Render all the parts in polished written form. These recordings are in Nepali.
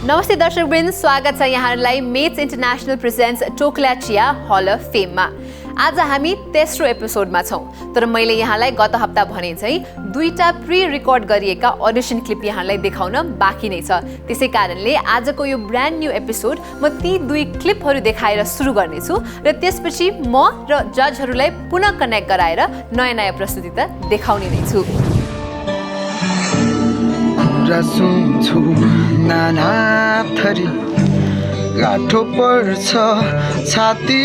नमस्ते दर्शकवृन्द, स्वागत छ यहाँहरूलाई मेट्स इन्टरनेसनल प्रेजेन्ट्स टोक्लाचिया हल अफ फेममा। आज हामी तेस्रो एपिसोडमा छौँ, तर मैले यहाँलाई गत हप्ता भने चाहिँ 2टा प्री रेकर्ड गरिएका अडिसन क्लिप यहाँलाई देखाउन बाँकी नै छ। त्यसै कारणले आजको यो ब्रान्ड न्यू एपिसोड म ती 2 क्लिपहरू देखाएर सुरु गर्नेछु र त्यसपछि म र जजहरूलाई पुनः कनेक्ट गराएर नयाँ प्रस्तुति त देखाउने नै छु। सुन्छु नाना थरी गाठो पर्छ छाती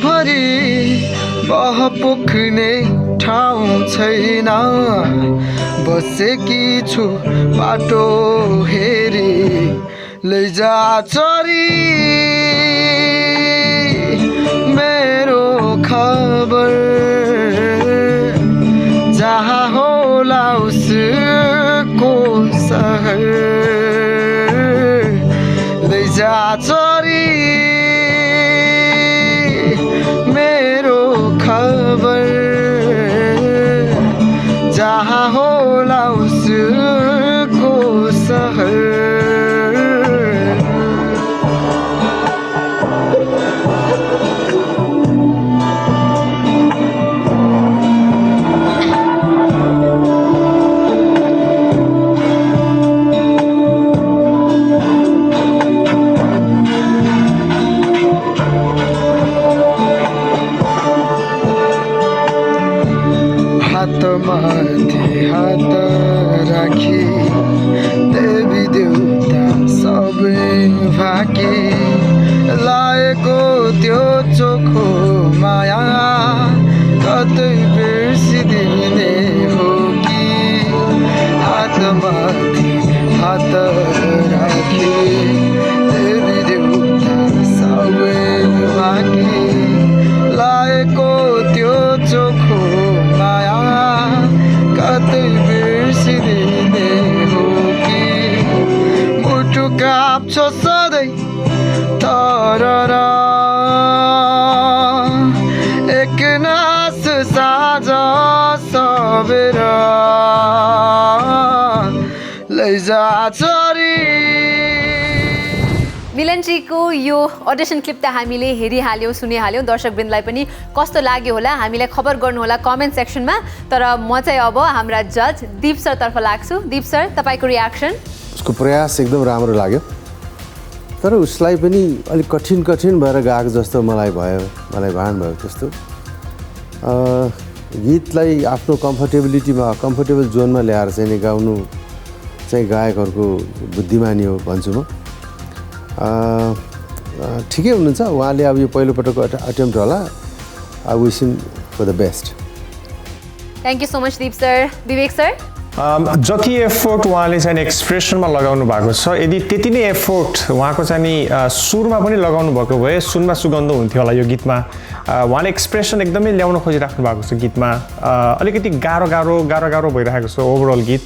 भरि बह पोख्ने ठाउँ छैन बसेकी छु बाटो हेरी लैजा चरी मेरो खबर जहाँ होला उसको सहर लैजा चरी मेरो खबर जहाँ होला उसको सहर। हातमाथि हात राखी देवी देउता सबै भाकी लाएको त्यो चोखो माया कतै बिर्सिदिने हो कि हातमाथि हात राखी देवी देउता सबै भाकी लाएको त्यो चोखो माया कतै बिर्सिदिने हो कि मुटु काप्छ सधैँ तर एकनास साँझ सबेर लैजा चरी। मिलनजीको यो अडिसन क्लिप त हामीले हेरिहाल्यौँ, सुनिहाल्यौँ। दर्शकवृन्दलाई पनि कस्तो लाग्यो होला हामीलाई खबर गर्नुहोला कमेन्ट सेक्सनमा। तर म चाहिँ अब हाम्रा जज दीप सरतर्फ लाग्छु। दीप सर, तपाईँको रियाक्सन? उसको प्रयास एकदम राम्रो लाग्यो, तर उसलाई पनि अलिक कठिन भएर गएको जस्तो मलाई भान भयो। त्यस्तो गीतलाई आफ्नो कम्फर्टेबल जोनमा ल्याएर चाहिँ नि गाउनु चाहिँ गायकहरूको बुद्धिमानी हो भन्छु म। ठिकै हुनुहुन्छ उहाँले। अब यो पहिलोपटकको अटेम्प्ट होला। I wish him for the best. Thank you so much Deep sir. Vivek sir? जति एफोर्ट उहाँले चाहिँ एक्सप्रेसनमा लगाउनु भएको छ, यदि त्यति नै एफोर्ट उहाँको चाहिँ नि सुरमा पनि लगाउनु भएको भए सुनमा सुगन्ध हुन्थ्यो होला यो गीतमा। उहाँले एक्सप्रेसन एकदमै ल्याउन खोजिराख्नु भएको छ गीतमा। अलिकति गाह्रो भइरहेको छ ओभरअल गीत,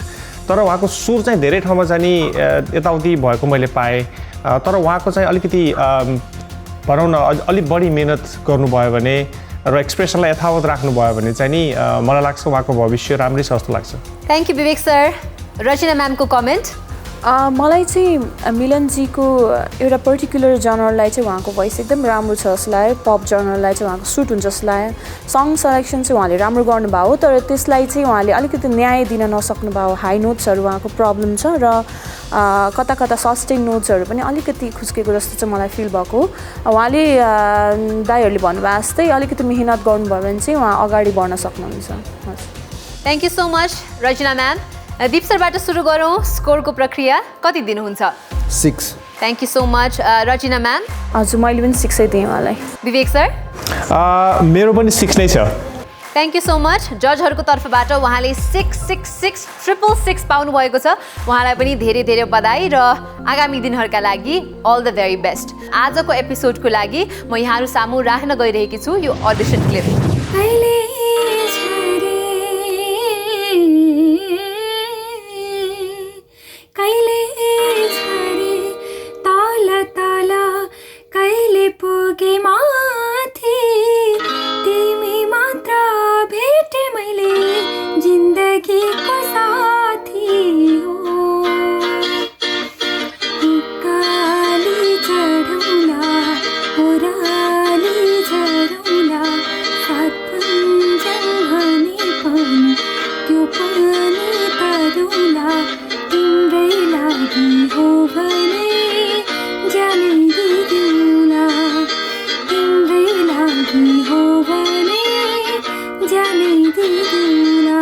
तर उहाँको सुर चाहिँ धेरै ठाउँमा चाहिँ नि यताउति भएको मैले पाएँ। तर उहाँको चाहिँ अलिकति भनौँ न अलिक बढी मेहनत गर्नुभयो भने र एक्सप्रेसनलाई यथावत राख्नुभयो भने चाहिँ नि मलाई लाग्छ उहाँको भविष्य राम्रै छ जस्तो लाग्छ। Thank you Vivek sir. Rachana म्यामको कमेन्ट? मलाई चाहिँ मिलनजीको एउटा पर्टिकुलर जनरलाई चाहिँ उहाँको भोइस एकदम राम्रो छ जस्तो लाग्यो। पप जनरलाई चाहिँ उहाँको सुट हुन्छ जस्तो लाग्यो। सङ सेलेक्सन चाहिँ उहाँले राम्रो गर्नुभयो, तर त्यसलाई चाहिँ उहाँले अलिकति न्याय दिन नसक्नुभयो। हाई नोट्सहरू उहाँको प्रब्लम छ र कता सस्टेन नोट्सहरू पनि अलिकति खुस्केको जस्तो चाहिँ मलाई फिल भएको। उहाँले दाइहरूले भन्नुभयो जस्तै अलिकति मेहनत गर्नुभयो भने चाहिँ उहाँ अगाडि बढ्न सक्नुहुन्छ। Thank you so much Rachana ma'am. Deep सरबाट सुरु गरौँ। स्कोरको प्रक्रिया कति दिनुहुन्छ? 6। Thank you so much Rachana ma'am. हजुर, मैले पनि 6 दिएँ उहाँलाई। विवेक सर? मेरो पनि 6 नै छ। Thank you so much. जजहरूको तर्फबाट उहाँले 66666 पाउनुभएको छ। उहाँलाई पनि धेरै बधाई र आगामी दिनहरूका लागि अल द भेरी बेस्ट। आजको एपिसोडको लागि म यहाँहरू सामु राख्न गइरहेकी छु यो अडिसन क्लिप। जिन्दगीको साथी हो दिउँला तिम्रै लागि हो भने जानै दिउँला तिम्रै लागि हो भने जानै दिउँला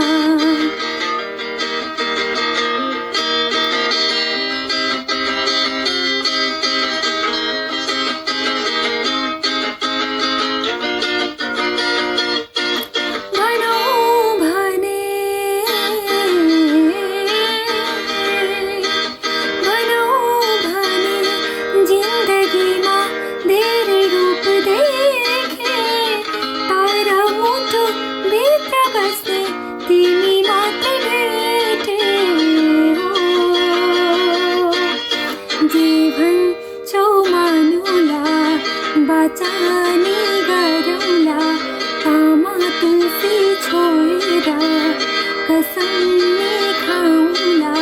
बाचानी गरौला आमा तुलसी छोएर कसमले खाउला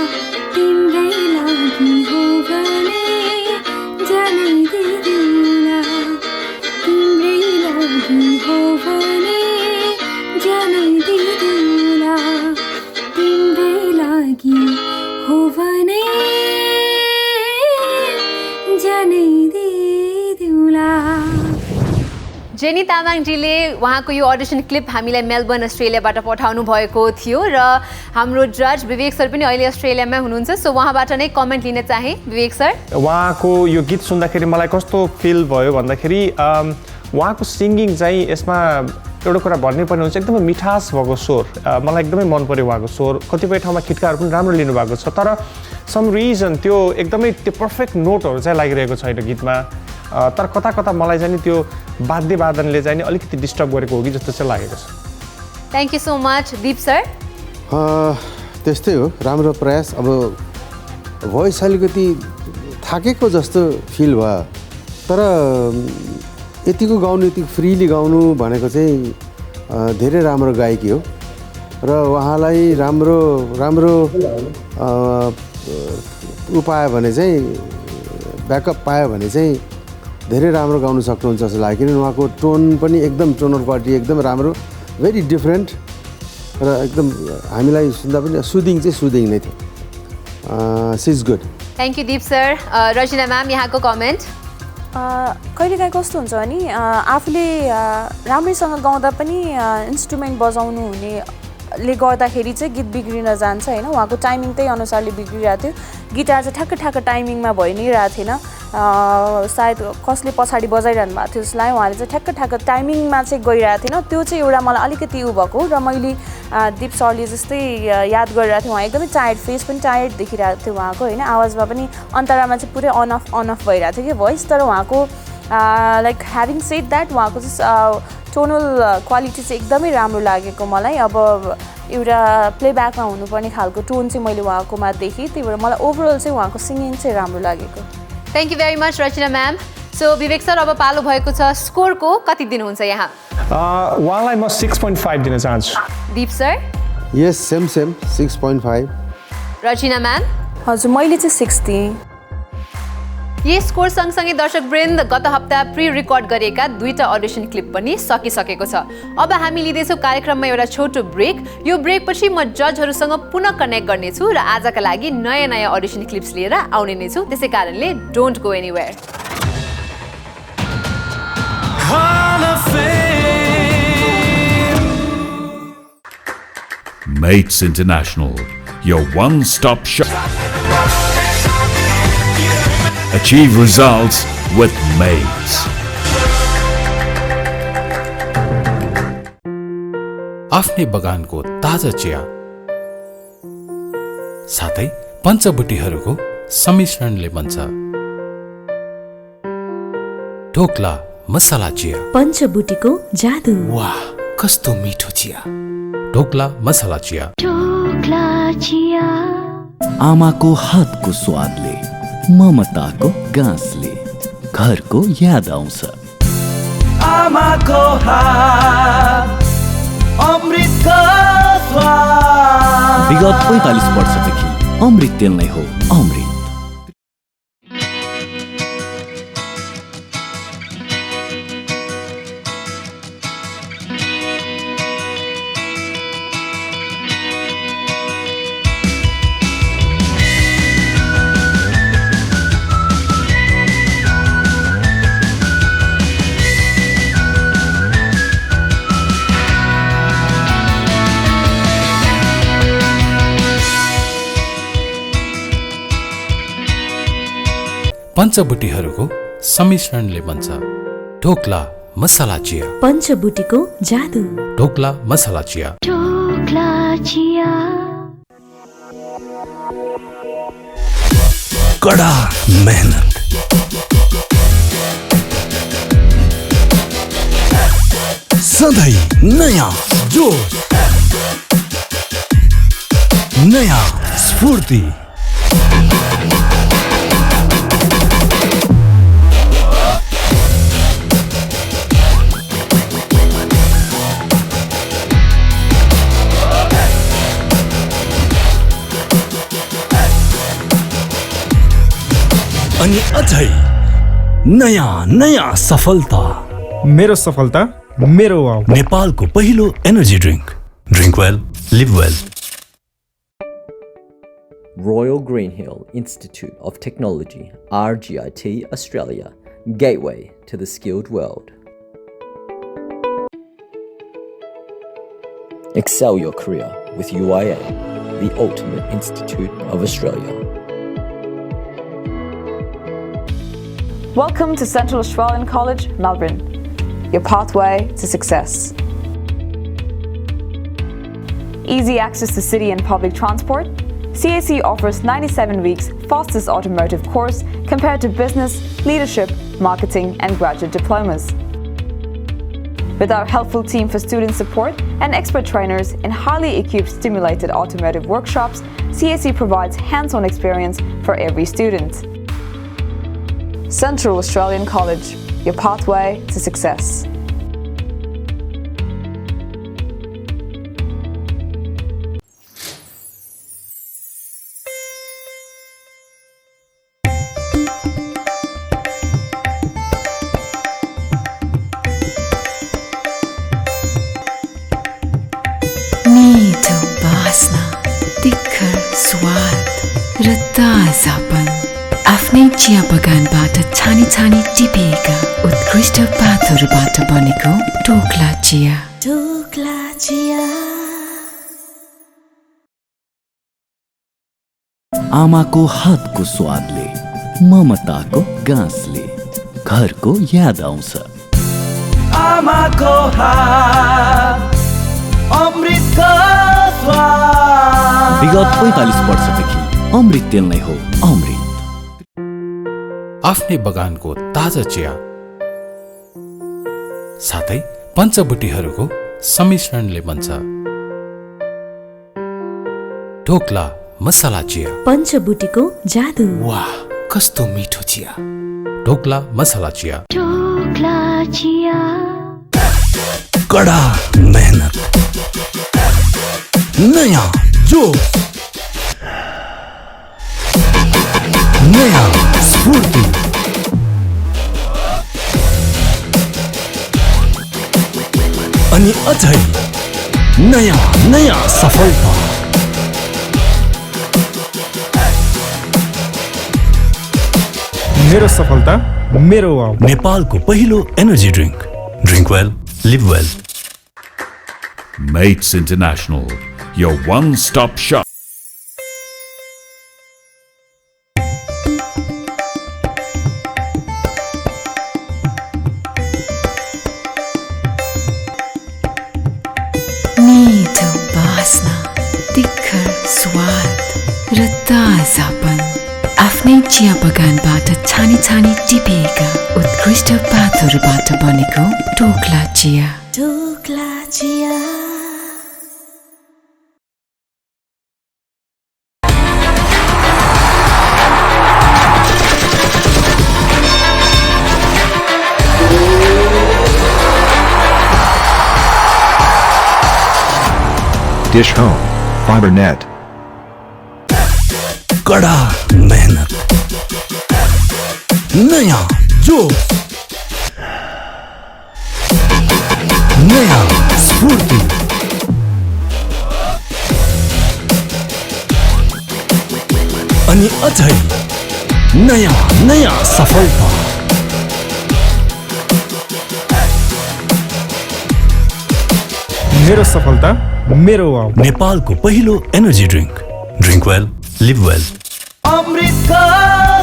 तिम्रै लागि हो भने जानै दिउँला तिम्रै लागि हो भने जानै दिउँला तिम्रै लागि हो भने जानै दिउँला। जेनी तामाङजीले उहाँको यो अडिसन क्लिप हामीलाई मेलबर्न अस्ट्रेलियाबाट पठाउनु भएको थियो र हाम्रो जज विवेक सर पनि अहिले अस्ट्रेलियामा हुनुहुन्छ, सो उहाँबाट नै कमेन्ट लिन चाहे। विवेक सर, उहाँको यो गीत सुन्दाखेरि मलाई कस्तो फिल भयो भन्दाखेरि उहाँको सिङ्गिङ चाहिँ यसमा एउटा कुरा भन्नुपर्ने हुन्छ, एकदमै मिठास भएको स्वर, मलाई एकदमै मन पर्यो उहाँको स्वर। कतिपय ठाउँमा खिटकाहरू पनि राम्रो लिनुभएको छ, तर सम रिजन त्यो एकदमै त्यो पर्फेक्ट नोटहरू चाहिँ लागिरहेको छैन गीतमा। तर कता कता मलाई चाहिँ त्यो वाद्यवादनले चाहिँ अलिकति डिस्टर्ब गरेको हो कि जस्तो चाहिँ लागेको छ। Thank you so much. Deep sir, त्यस्तै हो, राम्रो प्रयास। अब भोइस अलिकति थाकेको जस्तो फिल भयो, तर यतिको गाउनु, यति फ्रिली गाउनु भनेको चाहिँ धेरै राम्रो गायकी हो र उहाँलाई राम्रो राम्रो पायो भने चाहिँ, ब्याकअप पायो भने चाहिँ धेरै राम्रो गाउन सक्नुहुन्छ जस्तो लाग्यो। किनभने उहाँको टोन पनि एकदम, टोनल क्वालिटी एकदम राम्रो, भेरी डिफ्रेन्ट र एकदम हामीलाई सुन्दा पनि सुदिङ चाहिँ सुदिङ नै थियो। She is good. Thank you Deep sir. Rajina ma'am, यहाँको कमेन्ट। कहिलेकाहीँ कस्तो हुन्छ भने आफूले राम्रैसँग गाउँदा पनि इन्स्ट्रुमेन्ट बजाउनु हुनेले गर्दाखेरि चाहिँ गीत बिग्रिन जान्छ होइन। उहाँको टाइमिङ त्यही अनुसारले बिग्रिरहेको थियो, गिटार चाहिँ ठ्याक्क टाइमिङमा भइ नै रहेको थिएन। सायद कसले पछाडि बजाइरहनु भएको थियो जस्तो लाग्यो, उहाँले चाहिँ ठ्याक्क टाइमिङमा चाहिँ गइरहेको थिएन। त्यो चाहिँ एउटा मलाई अलिकति उ भएको र मैले दीप सरले जस्तै याद गरिरहेको थिएँ, उहाँ एकदमै टायर्ड, फेस पनि टायर्ड देखिरहेको थियो उहाँको होइन। आवाजमा पनि अन्तरामा चाहिँ पुरै अन अफ भइरहेको थियो कि भोइस, तर उहाँको लाइक ह्याभिङ सेड द्याट उहाँको चाहिँ टोनल क्वालिटी चाहिँ एकदमै राम्रो लागेको मलाई। अब एउटा प्लेब्याकमा हुनुपर्ने खालको टोन चाहिँ मैले उहाँकोमा देखेँ, त्यही भएर मलाई ओभरअल चाहिँ उहाँको सिङ्गिङ चाहिँ राम्रो लागेको। Thank you very much Rachana ma'am. So Vivek sir, अब पालो भएको छ स्कोरको, कति दिनुहुन्छ यहाँ? उहाँलाई म 6.5 दिन चाहन्छु। दीप सर? यस, सेम 6.5। रचना म्याम? हजुर, मैले चाहिँ 6 दिएँ। यही स्कोर सँगसँगै दर्शकवृन्द, गत हप्ता प्री रेकर्ड गरेका 2टा अडिसन क्लिप पनि सकिसकेको छ। अब हामी लिँदैछौँ कार्यक्रममा एउटा छोटो ब्रेक। यो ब्रेकपछि म जजहरूसँग पुनः कनेक्ट गर्नेछु र आजका लागि नयाँ नयाँ अडिसन क्लिप्स लिएर आउने नै छु, त्यसै कारणले don't go anywhere. Mates International, your one-stop shop. Achieve results with Mates. आफ्नै बगानको ताजा चिया साथै पञ्चबुटीहरूको सम्मिश्रणले बन्छ ढोक्ला मसाला चिया। पञ्चबुटीको जादु, वाह कस्तो मिठो चिया। ढोक्ला मसाला चिया। ढोक्ला चिया। आमाको हातको स्वादले, ममताको गाँसले घरको याद आउँछ। आमाको हात, अमृतको स्वाद। विगत 45 वर्षदेखि अमृत तेल नै हो अमृत। पञ्चबुटीहरूको सम्मिश्रणले बन्छ ढोक्ला मसला चिया। पञ्चबुटीको जादु ढोक्ला मसला चिया। ढोक्ला चिया। कडा मेहनत, सधैँ नयाँ जोश, नयाँ स्फूर्ति। अनि अझै नयाँ नयाँ सफलता। मेरो सफलता मेरो वाउ। नेपालको पहिलो energy drink. Drink well, live well. Royal Greenhill Institute of Technology, RGIT Australia, gateway to the skilled world. Excel your career with UIA, the ultimate institute of Australia. Welcome to Central Australian College, Melbourne, your pathway to success. Easy access to city and public transport, CAC offers 97 weeks fastest automotive course compared to business, leadership, marketing and graduate diplomas. With our helpful team for student support and expert trainers in highly equipped stimulated automotive workshops, CAC provides hands-on experience for every student. Central Australian College, your pathway to success. मिठो बास्ना, तिखर स्वाद र ताजापन। आफ्नै चिया बगानबाट छानी छानी टिपिएका उत्कृष्ट पातहरूबाट बनेको ढोक्ला चिया। ढोक्ला चिया। आमाको हातको स्वादले, ममताको गाँसले घरको याद आउँछ। आमाको हात अमृतको स्वाद। विगत 45 वर्षदेखि अमृत तेल नै हो अमृत। आफ्नै बगानको ताजा चिया साथै पञ्चबुटीहरूको सम्मिश्रणले बन्छ ढोक्ला मसला चिया। पञ्चबुटीको जादु। वाह, कस्तो मिठो चिया। ढोक्ला मसला चिया। ढोक्ला चिया। कडा मेहनत, नयाँ जोश, नयाँ स्फूर्ति। अनि अझै नयाँ नयाँ सफलता। मेरो सफलता मेरो वाउ। नेपालको पहिलो energy drink. Drink well, live well. Mates International, your one-stop shop. मिठो बास्ना, तिखर स्वाद र ताजापन। आफ्नै चिया बगानबाट छानी छानी टिपिएका उत्कृष्ट पातहरूबाट बनेको ढोक्ला चिया। ढोक्ला चिया। Dish Home Fiber Net. कडा मेहनत, नयाँ जोश, नयाँ स्फूर्ति। अनि अझै नयाँ नयाँ सफलता। मेरो सफलता मेरो वाउ। नेपालको पहिलो energy drink. Drink well, live well. अमृतको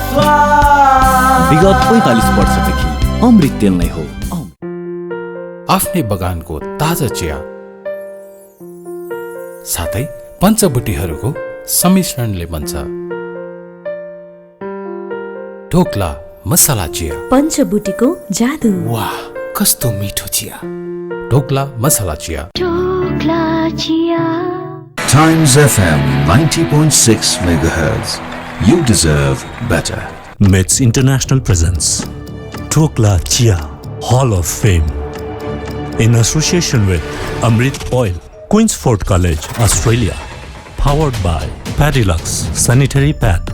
स्वाद। विगत 45 वर्षदेखि अमृत तेल नै हो। आफ्नै बगानको ताजा चिया साथै पञ्चबुटीहरूको सम्मिश्रणले बन्छ ढोक्ला मसाला चिया। पञ्चबुटीको जादु। वाह, कस्तो मिठो चिया। ढोक्ला मसाला चिया। ढोक्ला चिया। Times FM 90.6 MHz. You deserve better. MITS International presents Dhokla Chia Hall of Fame in association with Amrit Oil, Queensford College, Australia. Powered by Padilux Sanitary Pad.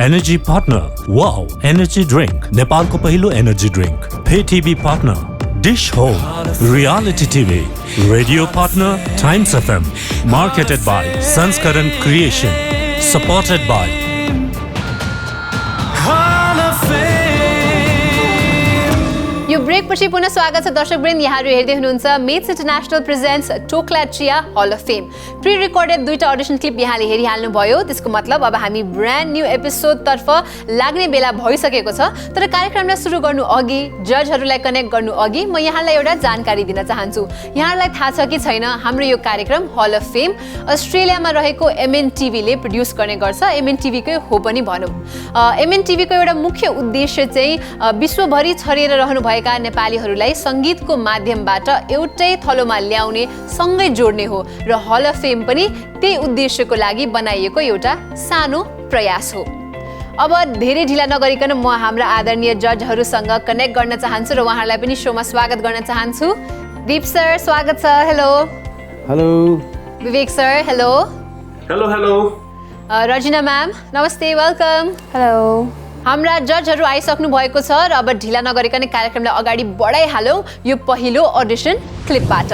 Energy partner Wow Energy Drink, Nepalko Pahilo Energy Drink. Pay TV partner Dish Home, Reality TV. Radio partner Times FM. Marketed by Sanskaran Creation. Supported by यो ब्रेकपछि पुनः स्वागत छ दर्शकवृन्द। यहाँहरू हेर्दै हुनुहुन्छ midst international presents Tokla Chiya hall of fame. Pre recorded 2टा अडिसन क्लिप यहाँले हेरिहाल्नु भयो। त्यसको मतलब अब हामी ब्रान्ड न्यू एपिसोडतर्फ लाग्ने बेला भइसकेको छ। तर कार्यक्रमलाई सुरु गर्नु अघि, जजहरूलाई कनेक्ट गर्नु अघि म यहाँलाई एउटा जानकारी दिन चाहन्छु। यहाँहरूलाई थाहा छ कि छैन, हाम्रो यो कार्यक्रम हल अफ फेम अस्ट्रेलियामा रहेको MNTVले प्रड्युस गर्ने गर्छ। MNTVकै हो पनि भनौँ। MNTVको एउटा मुख्य उद्देश्य चाहिँ विश्वभरि छरिएर रहनुभएको नेपालीहरूलाई सङ्गीतको माध्यमबाट एउटै थलोमा ल्याउने, सँगै जोड्ने हो र हल अफ फेम पनि त्यही उद्देश्यको लागि बनाइएको एउटा सानो प्रयास हो। अब धेरै ढिला नगरिकन म हाम्रा आदरणीय जजहरूसँग कनेक्ट गर्न चाहन्छु र उहाँहरूलाई पनि सोमा स्वागत गर्न चाहन्छु। दीप सर स्वागत छ। Hello. Hello. Vivek sir hello. Hello hello. Rajina ma'am नमस्ते, वेलकम। हेलो। हाम्रा जजहरू आइसक्नु भएको छ र अब ढिला नगरिकन कार्यक्रमलाई अगाडि बढाइहालौँ यो पहिलो अडिसन क्लिपबाट।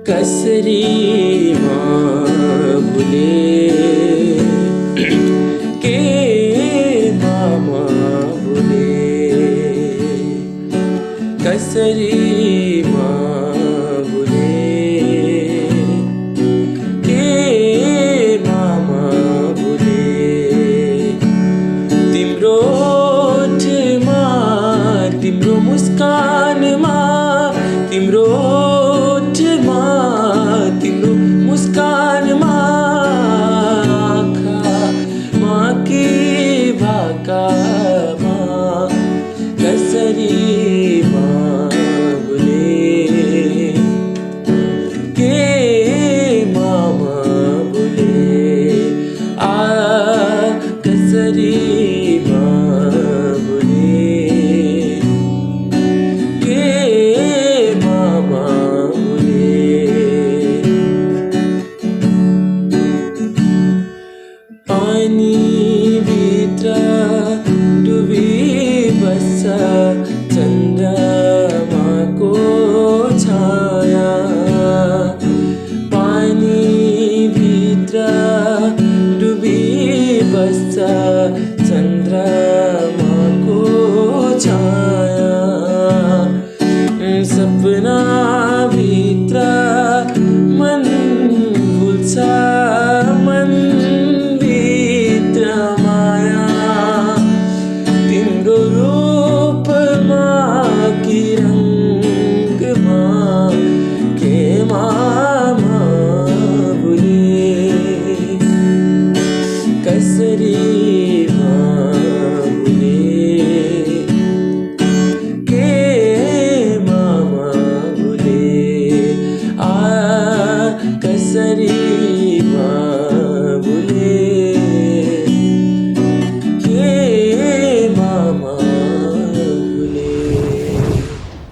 कसरी भुले के मामा भुले कसरी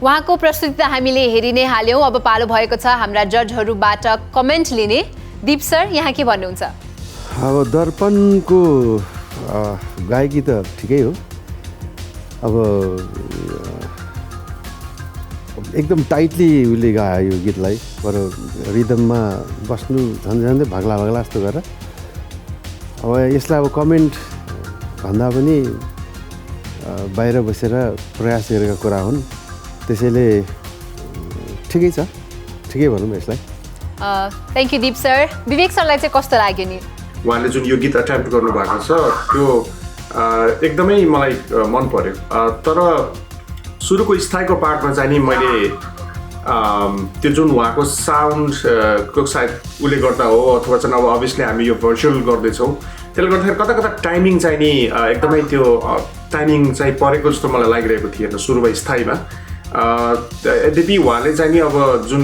उहाँको प्रस्तुति त हामीले हेरि नै हाल्यौँ। अब पालो भएको छ हाम्रा जजहरूबाट कमेन्ट लिने। दीप सर यहाँ के भन्नुहुन्छ? अब दर्पणको गायकी त ठिकै हो। अब एकदम टाइटली उसले गायो यो गीतलाई, पर रिदममा बस्नु झन्झन्डै भाग्ला भाग्ला जस्तो गरेर। अब यसलाई अब कमेन्ट भन्दा पनि बाहिर बसेर प्रयास गरेका कुरा हुन्, त्यसैले ठिकै छ, ठिकै भनौँ यसलाई। Thank you Deep sir. Vivek सरलाई चाहिँ कस्तो लाग्यो नि? उहाँले जुन यो गीत एटेम्प्ट गर्नुभएको छ त्यो एकदमै मलाई मन पर्यो। तर सुरुको स्थायीको पार्टमा चाहिँ नि मैले त्यो जुन उहाँको साउन्डको सायद उसले गर्दा हो अथवा चाहिँ अब अभियसली हामी यो भर्चुअल गर्दैछौँ त्यसले गर्दाखेरि कता कता टाइमिङ चाहिँ नि एकदमै त्यो टाइमिङ चाहिँ परेको जस्तो मलाई लागिरहेको थिएन सुरुमा स्थायीमा। यद्यपि उहाँले चाहिँ नि अब जुन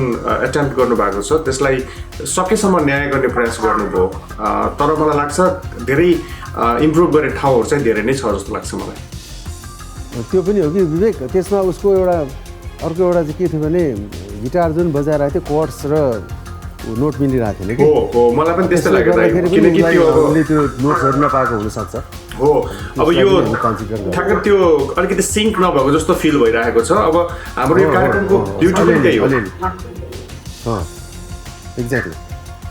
एटेम्प्ट गर्नुभएको छ त्यसलाई सकेसम्म न्याय गर्ने प्रयास गर्नुभयो। तर मलाई लाग्छ धेरै इम्प्रुभ गर्ने ठाउँहरू चाहिँ धेरै नै छ जस्तो लाग्छ मलाई। त्यो पनि हो कि विवेक, त्यसमा उसको अर्को एउटा चाहिँ के थियो भने गिटार जुन बजाइरहेको थियो कोर्ड्स र नोट मिलिरहेको थिएन कि। हो मलाई पनि त्यस्तै लाग्यो किनकि त्यो नोट्सहरू नपाएको हुनसक्छ। हो अब यो ठ्याक्कै त्यो अलिकति सिङ्क नभएको जस्तो फिल भइरहेको छ। अब हाम्रो यो कार्यक्रमको ब्युटी पनि त्यही हो। एक्ज्याक्टली।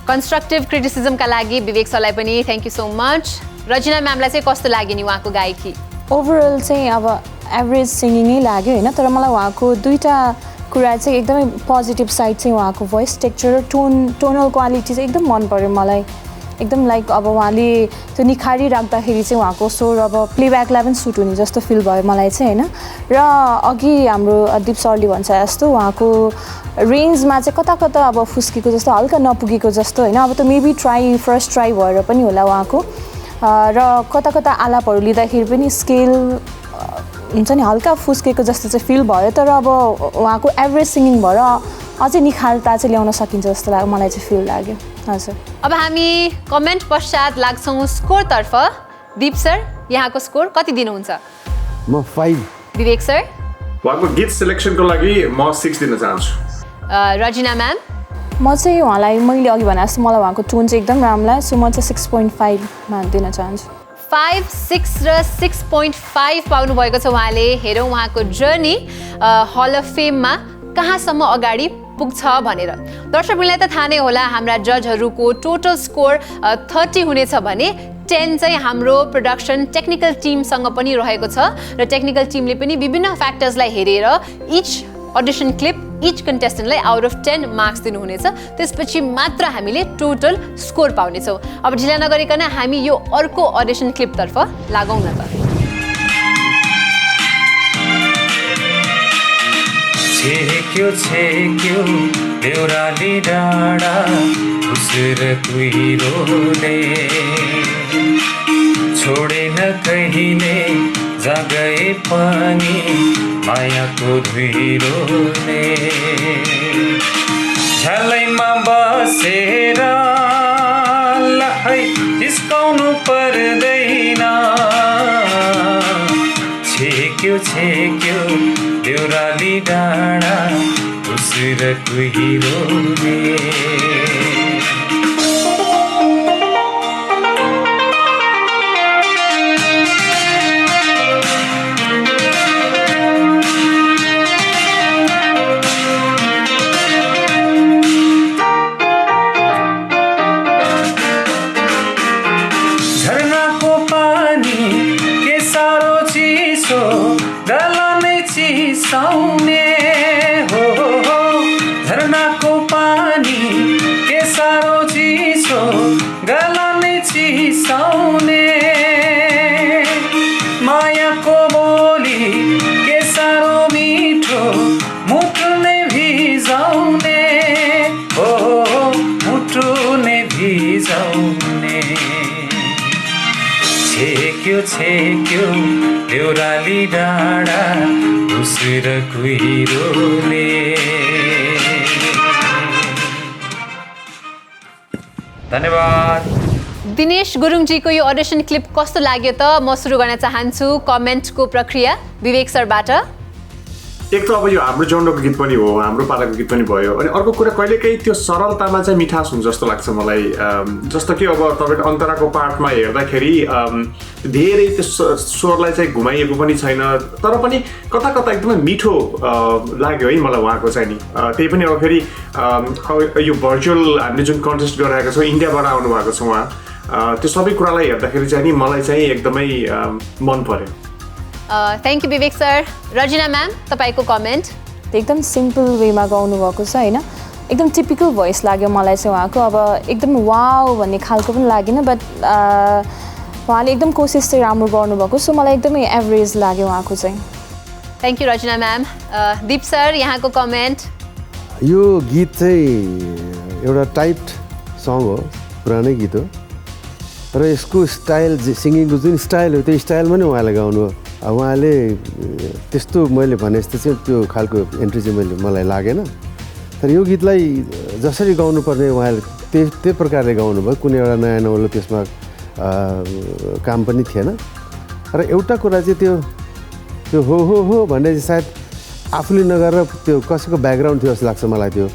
कन्स्ट्रक्टिभ क्रिटिसिजमका लागि विवेक सरलाई पनि थ्याङ्क यू सो मच। रजिना म्यामलाई चाहिँ कस्तो लाग्यो नि उहाँको गायकी? ओभरअल चाहिँ अब एभरेज सिङ्गिङै लाग्यो होइन, तर मलाई उहाँको दुईवटा कुरा चाहिँ एकदमै पोजिटिभ साइड चाहिँ उहाँको भोइस टेक्चर र टोनल क्वालिटी चाहिँ एकदम मन पऱ्यो मलाई। एकदम लाइक अब उहाँले त्यो निखारी राख्दाखेरि चाहिँ उहाँको स्वर अब प्लेब्याकलाई पनि सुट हुने जस्तो फिल भयो मलाई चाहिँ होइन। र अघि हाम्रो दिप सरले भन्छ जस्तो उहाँको रेन्जमा चाहिँ कता कता अब फुस्केको जस्तो हल्का नपुगेको जस्तो होइन। अब त मेबी फर्स्ट ट्राई भएर पनि होला उहाँको। र कता कता आलापहरू लिँदाखेरि पनि स्केल हुन्छ नि हल्का फुस्केको जस्तो चाहिँ फिल भयो। तर अब उहाँको एभरेज सिङ्गिङ भएर अझै निखालता चाहिँ ल्याउन सकिन्छ जस्तो लाग्यो मलाई चाहिँ फिल लाग्यो। हजुर, अब हामी कमेन्ट पश्चात लाग्छौँ स्कोरतर्फ। दीप सर, यहाँको स्कोर कति दिनुहुन्छ? म 5। विवेक सर? उहाँको गीत सिलेक्सनको लागि म 6 दिन चाहन्छु। रजिना म्याम? म चाहिँ उहाँलाई मैले अघि भने जस्तो मलाई उहाँको टोन चाहिँ एकदम राम्रो लाग्यो, सो म चाहिँ 6.5मा दिन चाहन्छु। 5, 6 र 6.5 पाउनुभएको छ उहाँले। हेरौँ उहाँको जर्नी हल अफ फेममा कहाँसम्म अगाडि पुग्छ भनेर। दर्शकहरूलाई त थाहा नै होला हाम्रा जजहरूको टोटल स्कोर 30 हुनेछ भने 10 चाहिँ हाम्रो प्रोडक्सन टेक्निकल टिमसँग पनि रहेको छ र टेक्निकल टिमले पनि विभिन्न फ्याक्टर्सलाई हेरेर इच अडिसन क्लिप इच कन्टेस्टेन्टलाई आउट अफ 10 मार्क्स दिनुहुनेछ। त्यसपछि मात्र हामीले टोटल स्कोर पाउनेछौँ। अब ढिला नगरिकन हामी यो अर्को अडिसन क्लिपतर्फ लागौँ न त। छेक्यो देउराली डाँडा उसर कुहिरोले छोडेन कहिले जागए पनि मायाको धुइरोले झ्यालैमा बसेर लाई जिस्काउनु पर्दैन छेक्यो देउराली डाँडा उसर कुहिरोले झरनाको पानी के साह्रो चिसो गलानै चिसाउने हो झरनाको पानी के साह्रो चिसो गलानै चिसाउने मायाको बोली के साह्रो मिठो मुटु नै भिजाउने हो मुटु नै भिजाउने छेक्यो देउराली डाँडा उसर कुहिरोले। धन्यवाद। दिनेश गुरुङजीको यो अडिसन क्लिप कस्तो लाग्यो त? म सुरु गर्न चाहन्छु कमेन्टको प्रक्रिया विवेक सरबाट। एक त अब यो हाम्रो जन्डको गीत पनि हो, हाम्रो पालाको गीत पनि भयो, अनि अर्को कुरा कहिलेकाहीँ त्यो सरलतामा चाहिँ मिठास हुन्छ जस्तो लाग्छ मलाई। जस्तो कि अब तपाईँले अन्तराको पार्टमा हेर्दाखेरि धेरै त्यो स्वरलाई चाहिँ घुमाइएको पनि छैन, तर पनि कता कता एकदमै मिठो लाग्यो है मलाई उहाँको चाहिँ नि। त्यही पनि अब फेरि यो भर्चुअल हामीले जुन कन्टेस्ट गरिरहेको छौँ, इन्डियाबाट आउनु भएको छ उहाँ, त्यो सबै कुरालाई हेर्दाखेरि चाहिँ नि मलाई चाहिँ एकदमै मन पर्यो। Thank you Vivek sir. Rajina ma'am, तपाईँको कमेन्ट? एकदम सिम्पल वेमा गाउनु भएको छ होइन। एकदम टिपिकल भोइस लाग्यो मलाई चाहिँ उहाँको अब एकदम वाउ भन्ने खालको पनि लागेन बट उहाँले एकदम कोसिस चाहिँ राम्रो गर्नुभएको सो मलाई एकदमै एभरेज लाग्यो उहाँको चाहिँ thank you Rachna ma'am Deep sir यहाँको कमेन्ट यो गीत चाहिँ एउटा टाइप्ड सङ हो पुरानै गीत हो तर यसको स्टाइल सिङ्गिङको जुन स्टाइल हो त्यो स्टाइलमा नै उहाँले गाउनु हो उहाँले त्यस्तो मैले भने जस्तो चाहिँ त्यो खालको एन्ट्री चाहिँ मलाई लागेन तर यो गीतलाई जसरी गाउनुपर्ने उहाँले त्यही प्रकारले गाउनुभयो कुनै एउटा नयाँ नौलो त्यसमा काम पनि थिएन र एउटा कुरा चाहिँ त्यो हो भन्ने चाहिँ सायद आफूले नगरेर त्यो कसैको ब्याकग्राउन्ड थियो जस्तो लाग्छ मलाई त्यो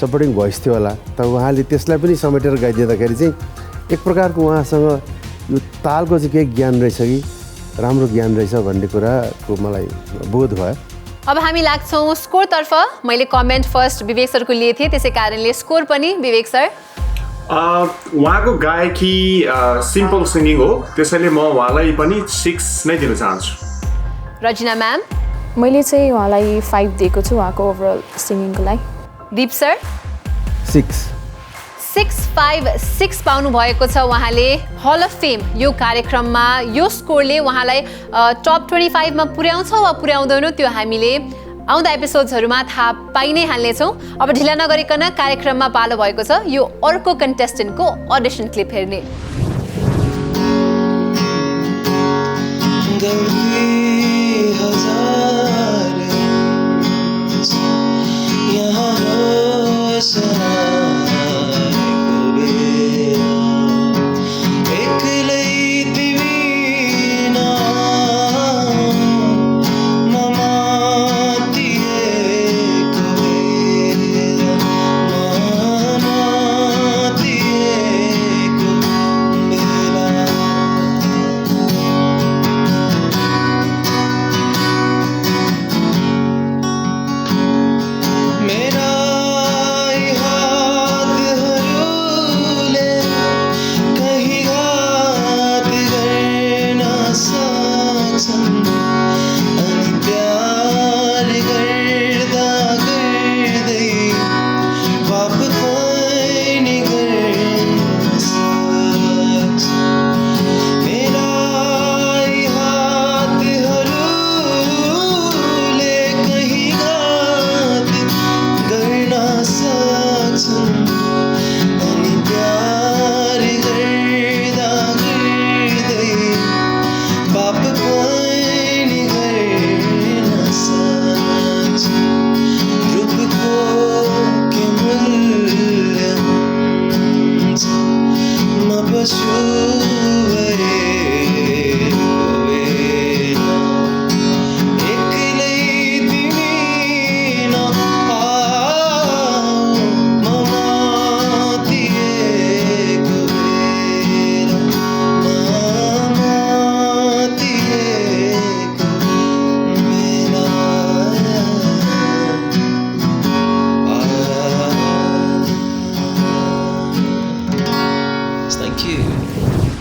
सपोर्टिङ भोइस थियो होला तर उहाँले त्यसलाई पनि समेटेर गाइदिँदाखेरि चाहिँ एक प्रकारको उहाँसँग यो तालको चाहिँ केही ज्ञान रहेछ कि राम्रो ज्ञान रहेछ भन्ने कुराको मलाई बोध भयो अब हामी लाग्छौँ स्कोरतर्फ मैले कमेन्ट फर्स्ट विवेक सरको लिएको थिएँ त्यसै कारणले स्कोर पनि विवेक सर उहाँको गायकी सिम्पल सिङ्गिङ हो त्यसैले म उहाँलाई पनि 6 नै दिन चाहन्छु रजिना म्याम मैले चाहिँ उहाँलाई 5 दिएको छु उहाँको ओभरअल सिङ्गिङको लागि दीप सर 6 पाउनु भएको छ उहाँले हल अफ फेम यो कार्यक्रममा यो स्कोरले उहाँलाई टप 25 मा पुर्याउँछ वा पुर्याउँदैन त्यो हामीले आउँदा एपिसोड्सहरूमा थाहा पाइ नै हाल्नेछौँ अब ढिला नगरिकन कार्यक्रममा पालो भएको छ यो अर्को कन्टेस्टेन्टको अडिसन क्लिप हेर्ने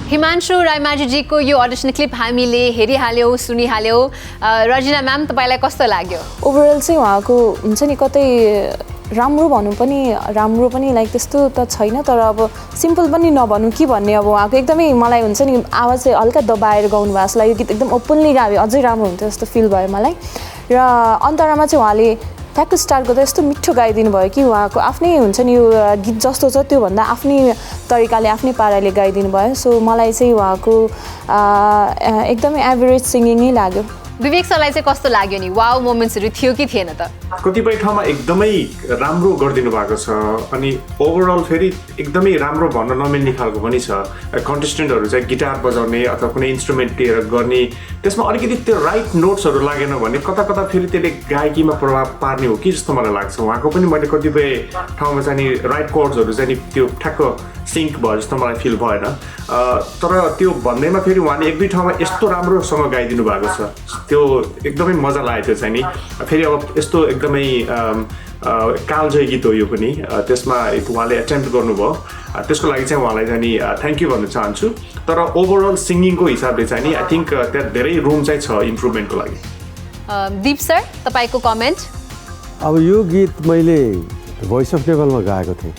हिमांशु रायमाझीजीको यो अडिसन क्लिप हामीले हेरिहाल्यौँ सुनिहाल्यौँ रजिना म्याम तपाईँलाई कस्तो लाग्यो ओभरअल चाहिँ उहाँको हुन्छ नि कतै राम्रो भनौँ पनि राम्रो पनि लाइक त्यस्तो त छैन तर अब सिम्पल पनि नभनौँ कि भन्ने अब उहाँको एकदमै मलाई हुन्छ नि आवाज चाहिँ हल्का दबाएर गाउनु भएको छ यो गीत एकदम ओपनली गायो अझै राम्रो हुन्थ्यो जस्तो फिल भयो मलाई र अन्तरामा चाहिँ उहाँले ठ्याक्क स्टार्ट गर्दा यस्तो मिठो गाइदिनु भयो कि उहाँको आफ्नै हुन्छ नि यो गीत जस्तो छ त्योभन्दा आफ्नै तरिकाले आफ्नै पाराले गाइदिनु भयो सो मलाई चाहिँ उहाँको एकदमै एभरेज सिङ्गिङै लाग्यो विवेक सरलाई चाहिँ कस्तो लाग्यो नि वाउ मोमेन्ट्सहरू थियो कि थिएन त कतिपय ठाउँमा एकदमै राम्रो गरिदिनु भएको छ अनि ओभरअल फेरि एकदमै राम्रो भन्न नमिल्ने खालको पनि छ कन्टेस्टेन्टहरू चाहिँ गिटार बजाउने अथवा कुनै इन्स्ट्रुमेन्ट लिएर गर्ने त्यसमा अलिकति त्यो राइट नोट्सहरू लागेन भने कता कता फेरि त्यसले गायकीमा प्रभाव पार्ने हो कि जस्तो मलाई लाग्छ उहाँको पनि मैले कतिपय ठाउँमा चाहिँ नि राइट कोर्ड्सहरू चाहिँ नि त्यो ठ्याक्क सिङ्क भयो जस्तो मलाई फिल भएन तर त्यो भन्दैमा फेरि उहाँले एक दुई ठाउँमा यस्तो राम्रोसँग गाइदिनु भएको छ त्यो एकदमै मजा लाग्यो त्यो चाहिँ नि फेरि अब यस्तो एकदमै कालजय गीत हो यो पनि त्यसमा उहाँले एटेम्प्ट गर्नुभयो त्यसको लागि चाहिँ उहाँलाई चाहिँ नि थ्याङ्क यू भन्न चाहन्छु तर ओभरअल सिङ्गिङको हिसाबले चाहिँ नि आई थिङ्क त्यहाँ धेरै रुम चाहिँ छ इम्प्रुभमेन्टको लागि दीप सर तपाईँको कमेन्ट अब यो गीत मैले भोइस अफ नेपालमा गाएको थिएँ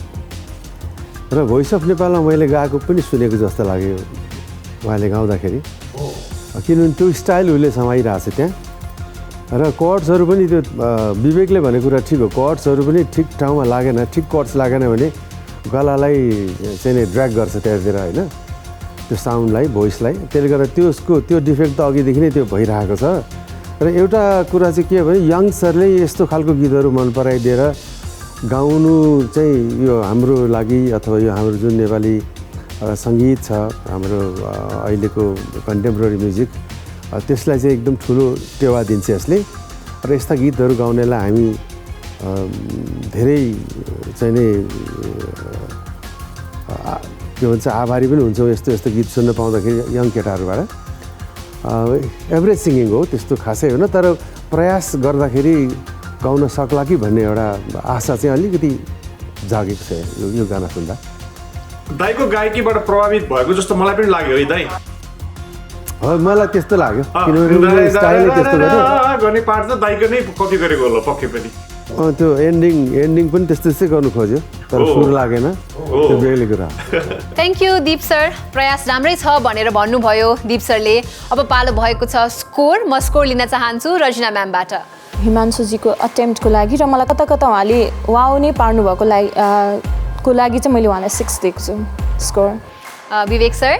र भोइस अफ नेपालमा मैले गाएको पनि सुनेको जस्तो लाग्यो उहाँले गाउँदाखेरि किनभने त्यो स्टाइल उसले समाइरहेको छ त्यहाँ र कर्ड्सहरू पनि त्यो विवेकले भनेको कुरा ठिक हो कर्ड्सहरू पनि ठिक ठाउँमा लागेन ठिक कर्ड्स लागेन भने गलालाई चाहिँ नि ड्र्याग गर्छ त्यहाँतिर होइन त्यो साउन्डलाई भोइसलाई त्यसले गर्दा त्यो डिफेक्ट त अघिदेखि नै त्यो भइरहेको छ र एउटा कुरा चाहिँ के भने यङ्गस्टरले यस्तो खालको गीतहरू मन पराइदिएर गाउनु चाहिँ यो हाम्रो लागि अथवा यो हाम्रो जुन नेपाली सङ्गीत छ हाम्रो अहिलेको कन्टेम्पोरेरी म्युजिक त्यसलाई चाहिँ एकदम ठुलो टेवा दिन्छ यसले र यस्ता गीतहरू गाउनेलाई हामी धेरै चाहिँ नि के भन्छ आभारी पनि हुन्छौँ यस्तो यस्तो गीत सुन्न पाउँदाखेरि यङ केटाहरूबाट एभरेज सिङ्गिङ हो त्यस्तो खासै होइन तर प्रयास गर्दाखेरि गाउन सक्ला कि भन्ने एउटा आशा चाहिँ अलिकति जागेको छ यो गाना सुन्दा दाइको गायकीबाट प्रभावित भएको जस्तो मलाई पनि लाग्यो है दाइ मलाई त्यस्तो लाग्यो किनभने स्टाइलले त्यस्तो गर्ने पार्ट त दाइको नै कपी गरेको होला पक्कै पनि त्यो एन्डिङ पनि त्यस्तै गर्नु खोज्यो तर सुर लागेन त्यो बेग्लै कुरा थ्याङ्क यू दीप सर प्रयास राम्रै छ भनेर भन्नुभयो दीप सरले अब पालो भएको छ स्कोर म स्कोर लिन चाहन्छु रजिना म्यामबाट हिमांशुजीको अटेम्प्टको लागि र मलाई कता कता उहाँले वाउ नै पार्नु भएको लागि चाहिँ मैले उहाँलाई 6 दिएको छु स्कोर विवेक सर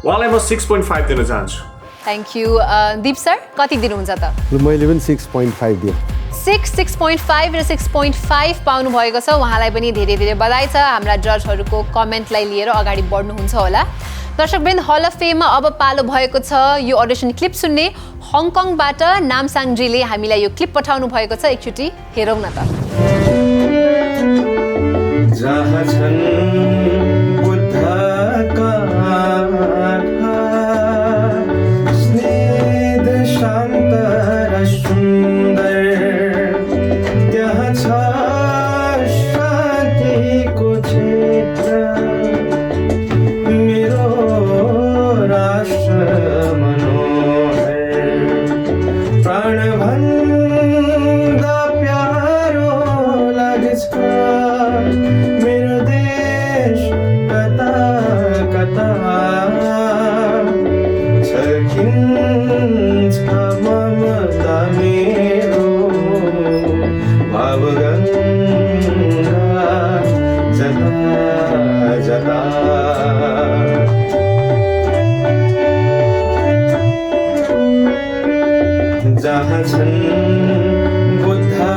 उहाँलाई म 6.5 दिन चाहन्छु थ्याङ्क यू दीप सर कति दिनुहुन्छ त मैले पनि 6.5 दिएँ 6.5 र 6.5 पाउनु भएको छ उहाँलाई पनि धेरै धेरै बधाई छ हाम्रा जजहरूको कमेन्टलाई लिएर अगाडि बढ्नुहुन्छ होला दर्शकवृन्द हल अफ फेममा अब पालो भएको छ यो अडिसन क्लिप सुन्ने हङकङबाट नामसाङजीले हामीलाई यो क्लिप पठाउनु भएको छ एकचोटि हेरौँ न त जहाँ छन् बुद्धका स्नेह शान्त र सुन्दर त्यहाँ छ शान्तिको क्षेत्र मेरो राष्ट्र मनोहर प्राणभन्दा प्यारो लाग्छ मेरो देश कता कता छल्किन्छ ममता मेरो भावगङ्गा जता जता जहाँ छन् बुद्धका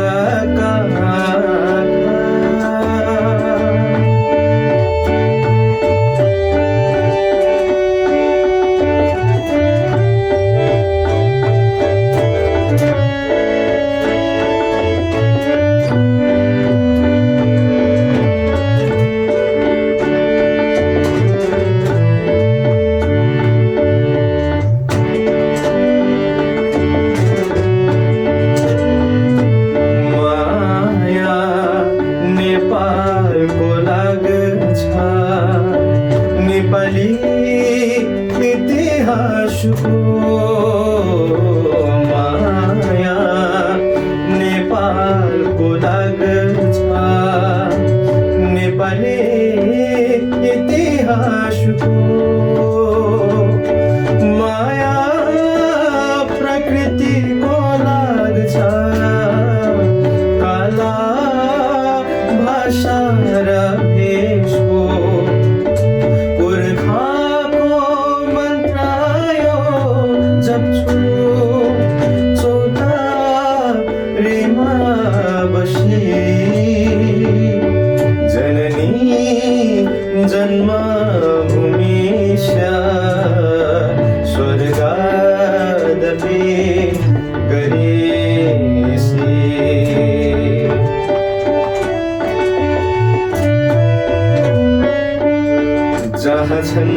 जहाँ छन्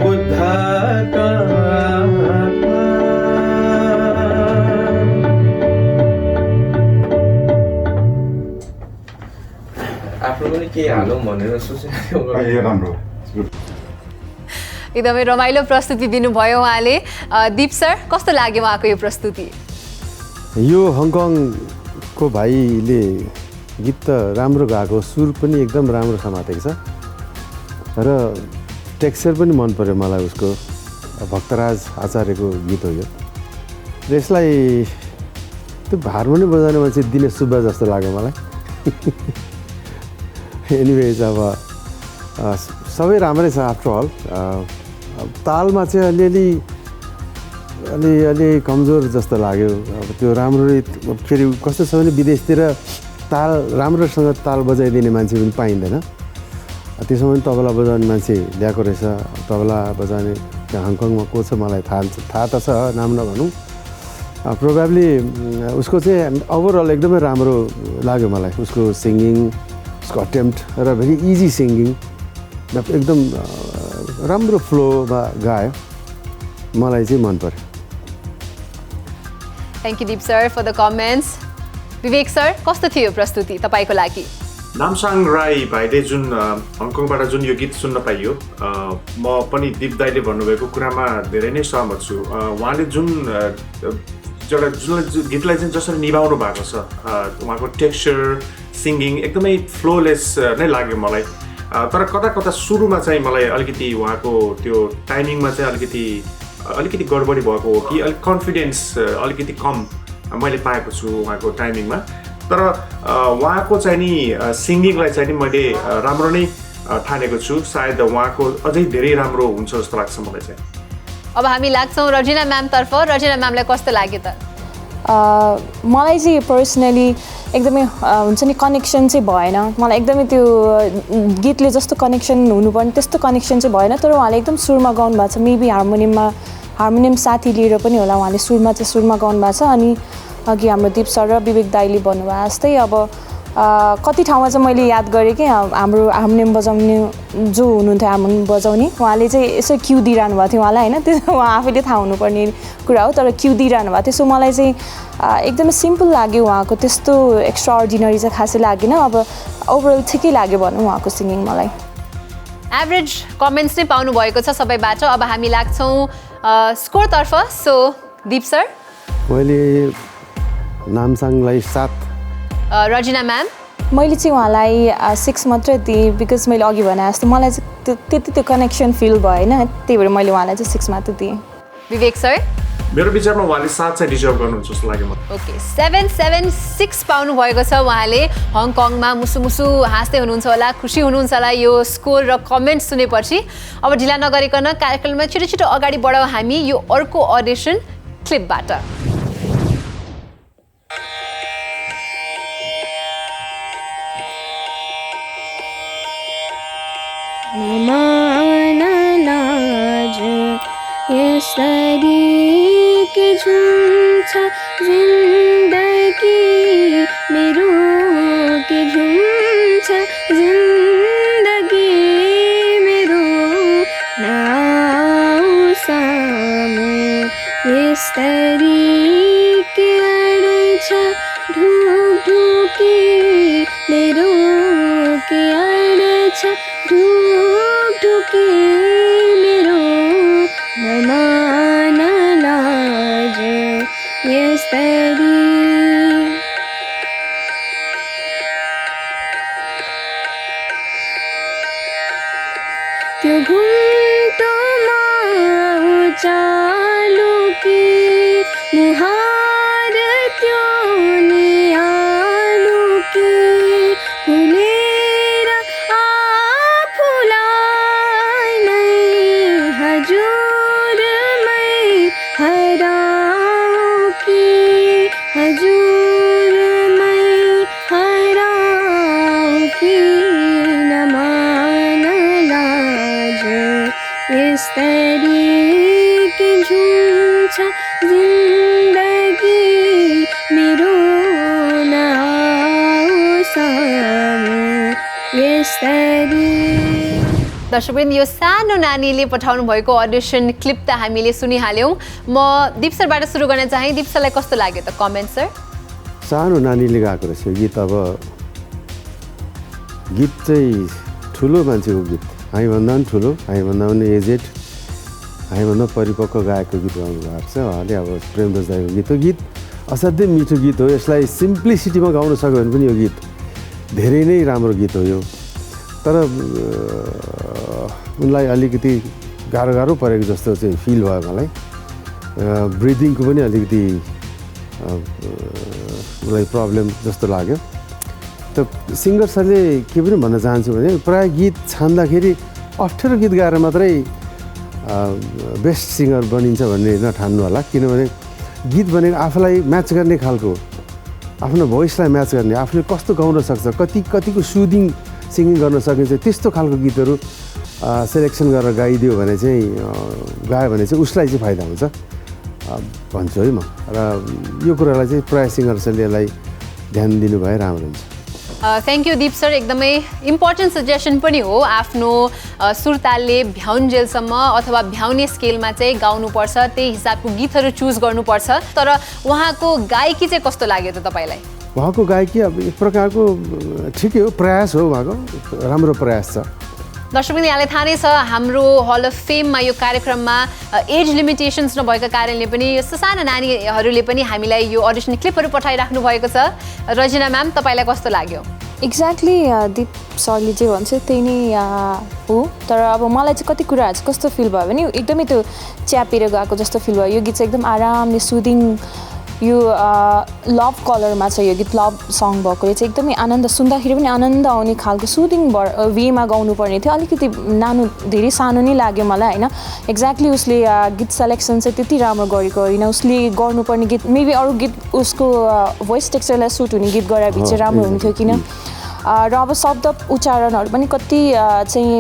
बुद्धका आफ्नो पनि के हालौँ भनेर सोचेको राम्रो एकदमै रमाइलो प्रस्तुति दिनुभयो उहाँले दीप सर कस्तो लाग्यो उहाँको यो प्रस्तुति यो हङकङको भाइले गीत त राम्रो गाएको, सुर पनि एकदम राम्रो समातेको छ र टेक्सचर पनि मन पर्यो मलाई उसको। भक्तराज आचार्यको गीत हो यो र यसलाई त्यो हार्मोनियम बजाउने मान्छे दिनेश सुब्बा जस्तो लाग्यो मलाई। एनिवेज अब सबै राम्रै छ आफ्टर अल। तालमा चाहिँ अलि कमजोर जस्तो लाग्यो। अब त्यो राम्ररी फेरि कस्तो छ भने विदेशतिर ताल राम्रोसँग ताल बजाइदिने मान्छे पनि पाइँदैन। त्यसमा पनि तबला बजाउने मान्छे ल्याएको रहेछ। तबला बजाउने त्यहाँ हङकङमा को छ मलाई थाहा त छ, नाम नभनौँ। प्रोबेबली उसको चाहिँ ओभरअल एकदमै राम्रो लाग्यो मलाई। उसको सिङ्गिङ, उसको अटेम्प्ट र भेरी इजी सिङ्गिङ, एकदम राम्रो फ्लोमा गायो। मलाई चाहिँ मन पर्यो। Thank you Deep sir for the comments. Vivek sir, कस्तो थियो प्रस्तुति तपाईँको लागि? नामसाङ राई भाइले जुन हङकङबाट जुन यो गीत सुन्न पाइयो, म पनि दीप दाईले भन्नुभएको कुरामा धेरै नै सहमत छु। उहाँले जुन गीतलाई चाहिँ जसरी निभाउनु भएको छ, उहाँको टेक्स्चर, सिङ्गिङ एकदमै फ्लोलेस नै लाग्यो मलाई। तर कता कता सुरुमा चाहिँ मलाई अलिकति उहाँको त्यो टाइमिङमा चाहिँ अलिकति गडबडी भएको हो कि अलिक कन्फिडेन्स अलिकति कम मैले पाएको छु उहाँको टाइमिङमा। तर उहाँको चाहिँ नि सिङ्गिङलाई चाहिँ नि मैले राम्रो नै ठानेको छु। सायद उहाँको अझै धेरै राम्रो हुन्छ जस्तो लाग्छ मलाई चाहिँ। अब हामी लाग्छौँ रजिना म्यामतर्फ। रजिना म्यामलाई कस्तो लाग्यो त? मलाई चाहिँ पर्सनली एकदमै हुन्छ नि कनेक्सन चाहिँ भएन। मलाई एकदमै त्यो गीतले जस्तो कनेक्सन हुनुपर्ने त्यस्तो कनेक्सन चाहिँ भएन। तर उहाँले एकदम सुरमा गाउनु भएको छ। मेबी हार्मोनियम साथी लिएर पनि होला, उहाँले सुरमा गाउनु भएको छ। अनि अघि हाम्रो दीप सर र विवेक दाईले भन्नुभयो जस्तै अब कति ठाउँमा चाहिँ मैले याद गरेँ कि हाम्रो हार्मोनियम बजाउने जो हुनुहुन्थ्यो हार्मोनियम बजाउने, उहाँले चाहिँ यसो क्यु दिइरहनु भएको थियो उहाँलाई, होइन? त्यो उहाँ आफैले थाहा हुनुपर्ने कुरा हो। तर क्यु दिइरहनु भएको थियो। सो मलाई चाहिँ एकदमै सिम्पल लाग्यो उहाँको, त्यस्तो एक्स्ट्रा अर्डिनरी चाहिँ खासै लागेन। अब ओभरअल ठिकै लाग्यो भनौँ उहाँको सिङ्गिङ मलाई। एभरेज कमेन्ट्स नै पाउनु भएको छ सबैबाट। अब हामी लाग्छौँ स्कोरतर्फ। सो दीप सर, मैले नामसाङलाई 7। रजिना म्याम, मैले चाहिँ उहाँलाई 6 मात्रै दिएँ। बिकज मैले अघि भने जस्तो मलाई चाहिँ त्यति त्यो कनेक्सन फिल भएन, त्यही भएर मैले उहाँलाई चाहिँ 6 मात्रै दिएँ। विवेक सर, मेरो विचारमा उहाँले 7 चाहिँ डिजर्भ गर्नुहुन्छ जस्तो लाग्यो मलाई। ओके, 776 पाउनु भएको छ उहाँले। हङकङमा मुसु हाँस्दै हुनुहुन्छ होला, खुसी हुनुहुन्छ होला यो स्कोर र कमेन्ट सुनेपछि। अब ढिला नगरिकन कार्यक्रममा छिटो अगाडि बढाउँ हामी यो अर्को अडिसन क्लिपबाट। यसरी के झुम्छ जिन्दगी मेरो, के झुम्छ जिन्दगी मेरो, नाउ सामु यसरी के अड्छ ढुकढुकी मेरो, के अड्छ ढुकढुकी मेरो, नमान लाज यसरी। त्यो घुम्टोमा उचालो कि मुहार त्यो निहालो कि फुलेर आफूलाई नै हजुरमै हराऊ कि हजुरमै हराऊ कि नमान लाज यसरी के झुम्छ जिन्दगी मेरो, नाउ सामु यसरी। दर्शकवृन्द, यो सानो नानीले पठाउनु भएको अडिसन क्लिप त हामीले सुनिहाल्यौँ। म दीप सरबाट सुरु गर्न चाहेँ। दीप सरलाई कस्तो लाग्यो त कमेन्ट सर? सानो नानीले गाएको रहेछ गीत। अब गीत चाहिँ ठुलो मान्छेको गीत, हामीभन्दा पनि ठुलो, हामीभन्दा पनि एजेड, हामीभन्दा परिपक्व गाएको गीत गाउनु भएको छ उहाँले। अब प्रेमदास दाईको गीत हो। गीत असाध्यै मिठो गीत हो। यसलाई सिम्प्लिसिटीमा गाउन सक्यो भने पनि यो गीत धेरै नै राम्रो गीत हो यो, तर उनलाई अलिकति गाह्रो परेको जस्तो चाहिँ फिल भयो मलाई। ब्रिदिङको पनि अलिकति उनलाई प्रब्लम जस्तो लाग्यो। त सिङ्गर सरले के पनि भन्न चाहन्छु भने प्रायः गीत छान्दाखेरि अप्ठ्यारो गीत गाएर मात्रै बेस्ट सिङ्गर बनिन्छ भन्ने नठान्नु होला, किनभने गीत भनेको आफूलाई म्याच गर्ने खालको, आफ्नो भोइसलाई म्याच गर्ने, आफूले कस्तो गाउन सक्छ, कतिको सुदिङ सिङ्गिङ गर्न सकिन्छ, त्यस्तो खालको गीतहरू सेलेक्सन गरेर गाइदियो भने चाहिँ गायो भने चाहिँ उसलाई चाहिँ फाइदा हुन्छ भन्छु है म। र यो कुरालाई चाहिँ प्रायः सिङ्गर सरले यसलाई ध्यान दिनुभए राम्रो हुन्छ। थ्याङ्क यू दीप सर, एकदमै इम्पोर्टेन्ट सजेसन पनि हो। आफ्नो सुरतालले भ्याउन्जेलसम्म अथवा भ्याउने स्केलमा चाहिँ गाउनुपर्छ, त्यही हिसाबको गीतहरू चुज गर्नुपर्छ। तर उहाँको गायकी चाहिँ कस्तो लाग्यो त तपाईँलाई? उहाँको गायकी अब एक प्रकारको ठिकै हो, प्रयास हो, उहाँको राम्रो प्रयास छ। दर्शक यहाँलाई थाहा नै छ हाम्रो हल अफ फेममा यो कार्यक्रममा एज लिमिटेसन्स नभएका कारणले पनि यस्तो साना नानीहरूले पनि हामीलाई यो अडिसन क्लिपहरू पठाइराख्नु भएको छ। रजिना म्याम, तपाईँलाई कस्तो लाग्यो? एक्ज्याक्टली दीप सरले जे भन्छ त्यही नै हो, तर अब मलाई चाहिँ कति कुराहरू चाहिँ कस्तो फिल भयो भने एकदमै त्यो च्यापेर गएको जस्तो फिल भयो। यो गीत चाहिँ एकदम आरामले सुदिङ, यो लभ कलरमा छ यो गीत, लभ सङ भएकोले चाहिँ एकदमै आनन्द, सुन्दाखेरि पनि आनन्द आउने खालको सुदिङ वेमा गाउनुपर्ने थियो। अलिकति धेरै सानो नै लाग्यो मलाई होइन। एक्ज्याक्टली उसले गीत सेलेक्सन चाहिँ त्यति राम्रो गरेको होइन, उसले गर्नुपर्ने गीत मेबी अरू गीत उसको भोइस टेक्सचरलाई सुट हुने गीत गराए पछि चाहिँ राम्रो हुन्थ्यो किन। र अब शब्द उच्चारणहरू पनि कति चाहिँ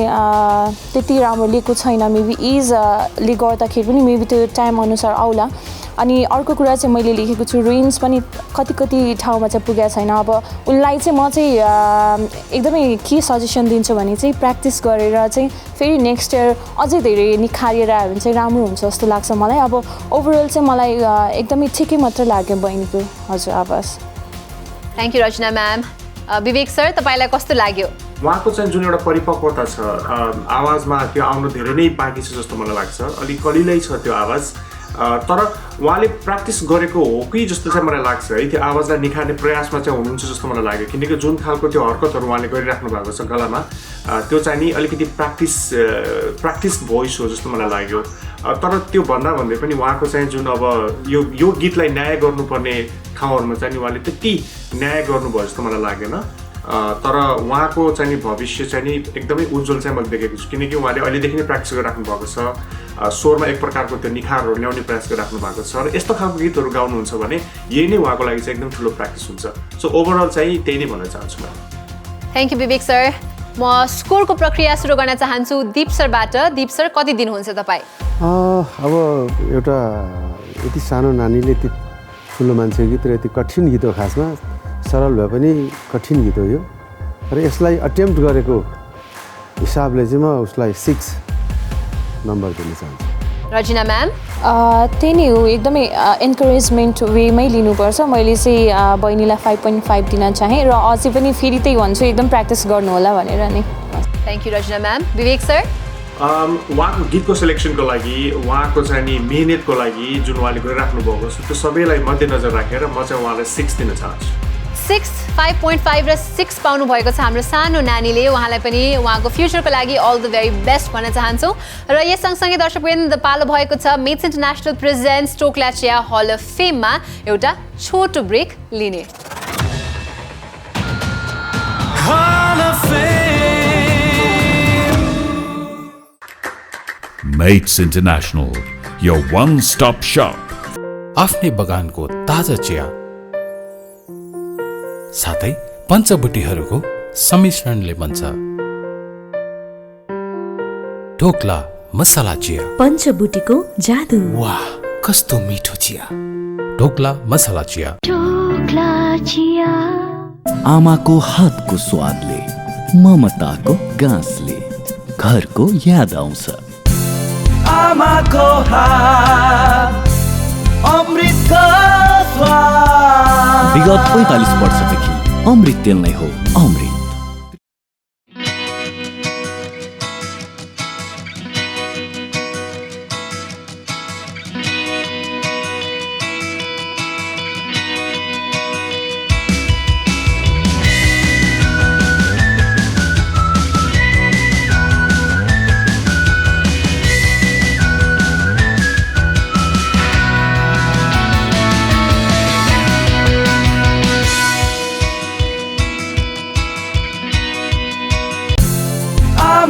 त्यति राम्रो लिएको छैन, मेबी इजले गर्दाखेरि पनि मेबी त्यो टाइम अनुसार आउला। अनि अर्को कुरा चाहिँ मैले लेखेको छु रेन्ज पनि कति ठाउँमा चाहिँ पुगेको छैन। अब उनलाई चाहिँ म चाहिँ एकदमै के सजेसन दिन्छु भने चाहिँ प्र्याक्टिस गरेर चाहिँ फेरि नेक्स्ट इयर अझै धेरै निखारेर आयो भने चाहिँ राम्रो हुन्छ जस्तो लाग्छ मलाई। अब ओभरअल चाहिँ मलाई एकदमै ठिकै मात्र लाग्यो बहिनीको हजुर आवाज। Thank you Rachna ma'am. Vivek sir, तपाईँलाई कस्तो लाग्यो? उहाँको चाहिँ जुन एउटा परिपक्वता छ आवाजमा त्यो आउनु धेरै नै बाँकी छ जस्तो मलाई लाग्छ। अलिक कलिलै छ त्यो आवाज, तर उहाँले प्र्याक्टिस गरेको हो कि जस्तो चाहिँ मलाई लाग्छ है। त्यो आवाजलाई निखार्ने प्रयासमा चाहिँ हुनुहुन्छ जस्तो मलाई लाग्यो, किनकि जुन खालको त्यो हरकतहरू उहाँले गरिराख्नु भएको छ गलामा, त्यो चाहिँ नि अलिकति प्र्याक्टिस भोइस हो जस्तो मलाई लाग्यो। तर त्यो भन्दै पनि उहाँको चाहिँ जुन अब यो गीतलाई न्याय गर्नुपर्ने ठाउँहरूमा चाहिँ नि उहाँले त्यति न्याय गर्नुभयो जस्तो मलाई लागेन। तर उहाँको चाहिँ नि भविष्य चाहिँ नि एकदमै उज्जवल चाहिँ मैले देखेको छु, किनकि उहाँले अहिलेदेखि नै प्र्याक्टिस गरिराख्नु भएको छ, स्वरमा एक प्रकारको त्यो निखारहरू ल्याउने प्रयास गरिराख्नु भएको छ। र यस्तो खालको गीतहरू गाउनुहुन्छ भने यही नै उहाँको लागि चाहिँ एकदम ठुलो प्र्याक्टिस हुन्छ। सो ओभरअल चाहिँ त्यही नै भन्न चाहन्छु म। Thank you Vivek sir. म स्कोरको प्रक्रिया सुरु गर्न चाहन्छु दीप सरबाट। दीप सर, कति दिनुहुन्छ तपाईँ? अब एउटा यति सानो नानीले यति ठुलो मान्छेको गीत र यति कठिन गीत हो, खासमा सरल भए पनि कठिन गीत हो यो, र यसलाई अटेम्प्ट गरेको हिसाबले चाहिँ म उसलाई 6 नम्बर दिन चाहन्छु। रजिना म्याम? त्यही नै हो, एकदमै इन्करेजमेन्ट वेमै लिनुपर्छ। मैले चाहिँ बहिनीलाई 5.5 दिन चाहेँ र अझै पनि फेरि त्यही भन्छु एकदम प्र्याक्टिस गर्नु होला भनेर नि। Thank you Rajina ma'am. Vivek sir? उहाँको गीतको सेलेक्सनको लागि, उहाँको चाहिँ नि मेहनतको लागि जुन उहाँले गरिराख्नु भएको छ त्यो सबैलाई मध्यनजर राखेर म चाहिँ उहाँलाई 6 दिन चाहन्छु। 6, 5.5 र 6 पाउनु भएको छ हाम्रो सानो नानीले। उहाँलाई पनि उहाँको फ्युचरको लागि अल द भेरी बेस्ट भन्न चाहन्छौँ। र यस सँगसँगै दर्शकवृन्द पालो भएको छ मेट्स इन्टरनेसनल प्रेजेन्ट्स टोक्लाचिया हल अफ फेममा एउटा छोटो ब्रेक लिने। Mates International, your one-stop shop. आफ्नै बगानको ताजा चिया साथै पञ्चबुटीहरूको सम्मिश्रणले बन्छ ढोक्ला मसाला चिया। पञ्चबुटीको जादु, वाह कस्तो मिठो चिया। ढोक्ला मसाला चिया। ढोक्ला चिया। आमाको हातको स्वादले, ममताको गाँसले घरको याद आउँछ। आमाको हात अमृतको स्वाद। विगत 45 वर्षदेखि अमृत तेल नै हो अमृत।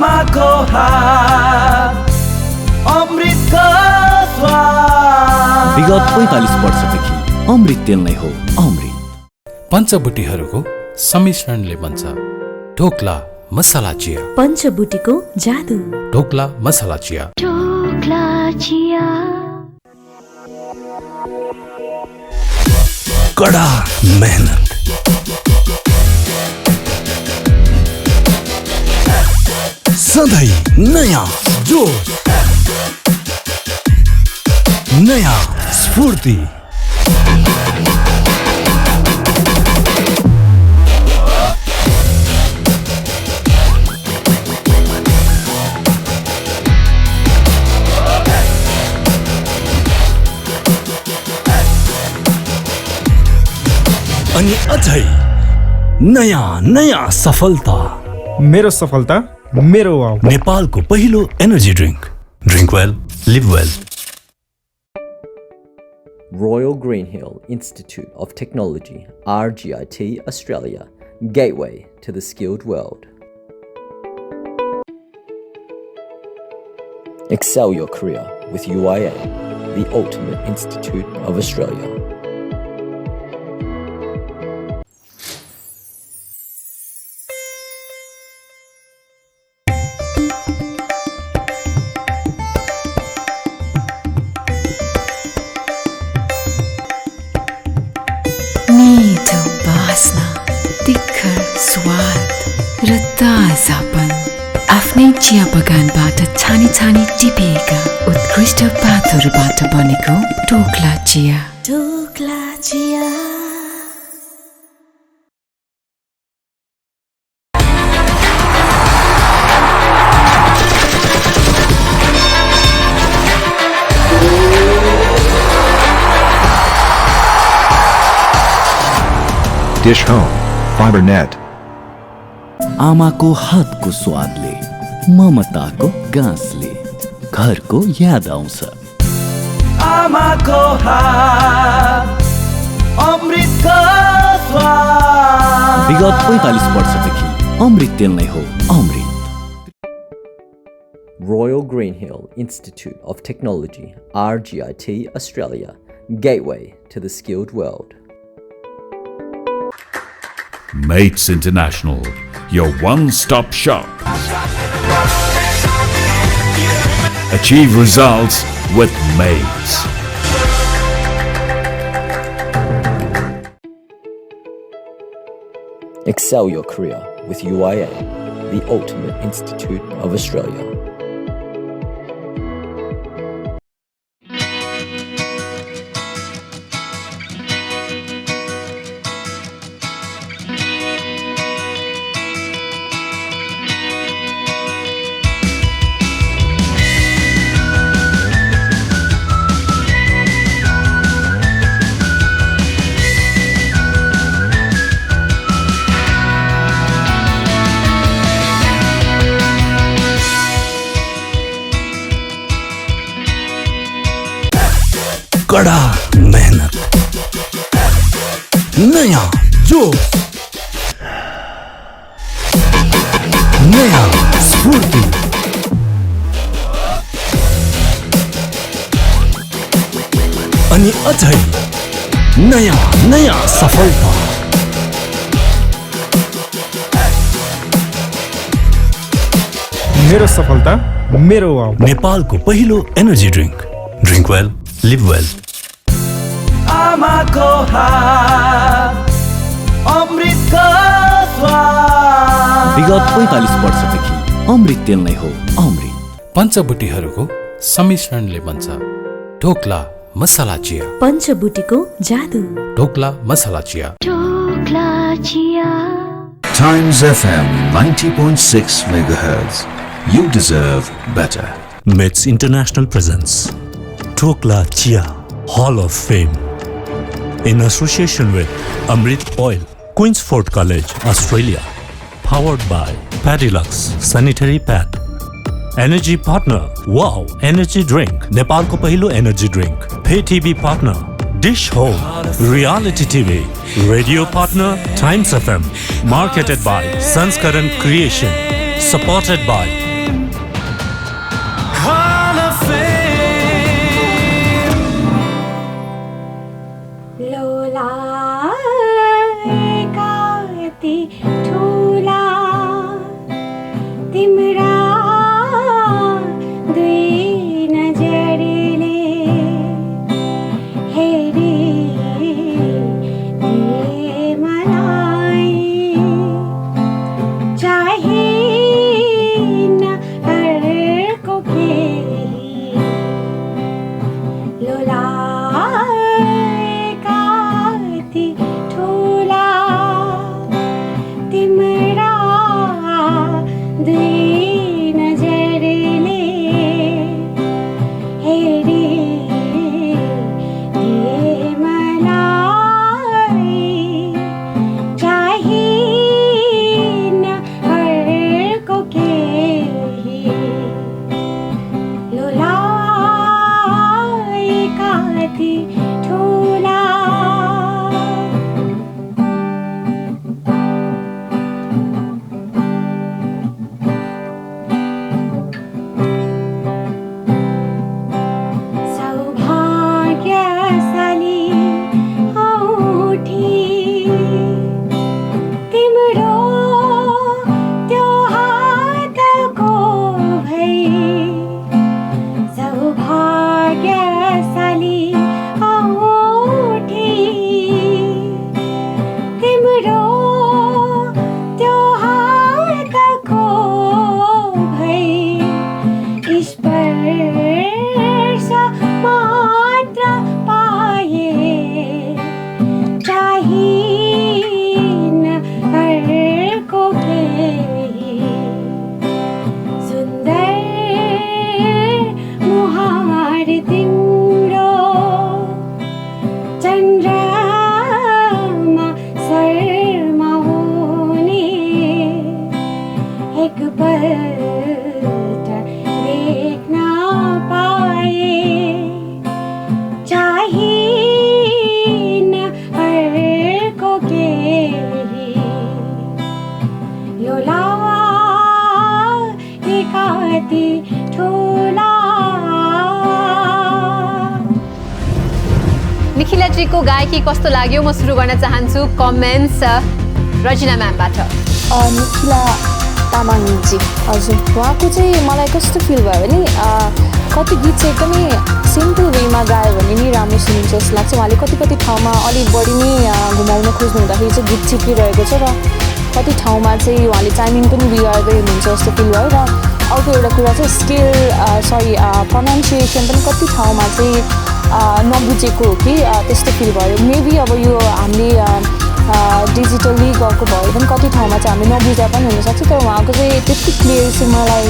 आमाको हात अमृतको स्वाद। विगत 45 वर्षदेखि अमृत तेल नै हो अमृत। पञ्चबुटीहरूको सम्मिश्रणले बन्छ ढोक्ला मसाला चिया। पञ्चबुटीको जादु ढोक्ला मसाला चिया। ढोक्ला चिया। कड़ा मेहनत, सधैँ नयाँ जोश, नयाँ स्फूर्ति। अनि अझै नयाँ नयाँ सफलता। मेरो सफलता मेरो वाउ। नेपालको पहिलो energy drink. Drink well, live well. Royal Greenhill Institute of Technology, RGIT Australia, gateway to the skilled world. Excel your career with UIA, the ultimate institute of Australia. मिठो बास्ना, तिखर स्वाद र ताजापन। आफ्नै चिया बगानबाट छानी छानी टिपिएका उत्कृष्ट पातहरूबाट बनेको ढोक्ला चिया। ढोक्ला चिया। Dish Home Fiber Net। आमाको हातको स्वादले, ममताको गाँसले घरको याद आउँछ। आमाको हात अमृतको स्वाद। विगत 45 वर्षदेखि अमृत तेल नै हो अमृत। Royal Greenhill Institute of Technology, RGIT Australia, gateway to the skilled world. Mates International, your one-stop shop. Achieve results with Mates. Excel your career with UIA, the ultimate institute of Australia. कड़ा मेहनत, नया जोश, नया स्फूर्ति। अनि अझै नयाँ नयाँ सफलता। मेरो सफलता मेरो वाउ। नेपालको पहिलो energy drink. Drink well, live well. आमाको हात अमृतको स्वाद। विगत 45 वर्षदेखि अमृत तेल नै हो अमृत। पञ्चबुटीहरूको सम्मिश्रणले बन्छ ढोक्ला मसाला चिया। पञ्चबुटीको जादु ढोक्ला मसाला चिया। ढोक्ला चिया। Times FM 90.6 MHz. You deserve better. Mates International presents Dhokla Chia Hall of Fame in association with Amrit Oil, Queensford College, Australia. Powered by Padilux Sanitary Pad. Energy partner Wow Energy Drink, Nepalko पहिलो energy drink. Pay TV partner Dish Home, Reality TV. Radio partner Times FM. Marketed by Sanskaran Creation. Supported by देखना पाए चाहे न अर्को केही यो लाती ठुला निखिलाजीको गायकी कस्तो लाग्यो म सुरु गर्न चाहन्छु कमेन्ट्स रजिना म्यामबाट। निखिला तामाङजी हजुर उहाँको चाहिँ मलाई कस्तो फिल भयो भने कति गीत चाहिँ एकदमै सिम्पल वेमा गायो भने नि राम्रो सुनिन्छ जस्तो लाग्छ। उहाँले कति ठाउँमा अलिक बढी नै घुमाउन खोज्नु हुँदाखेरि चाहिँ गीत चिप्लिरहेको छ र कति ठाउँमा चाहिँ उहाँले टाइमिङ पनि बिगार्दै हुनुहुन्छ जस्तो फिल भयो। र अर्को एउटा कुरा चाहिँ स्किल प्रोनाउन्सिएसन पनि कति ठाउँमा चाहिँ नबुझेको हो कि त्यस्तो फिल भयो। मेबी अब यो हामीले डिजिटल्ली गएको भयो भने कति ठाउँमा चाहिँ हामीले नबुझ्दा पनि हुनसक्छ। तर उहाँको चाहिँ त्यति क्लियर चाहिँ मलाई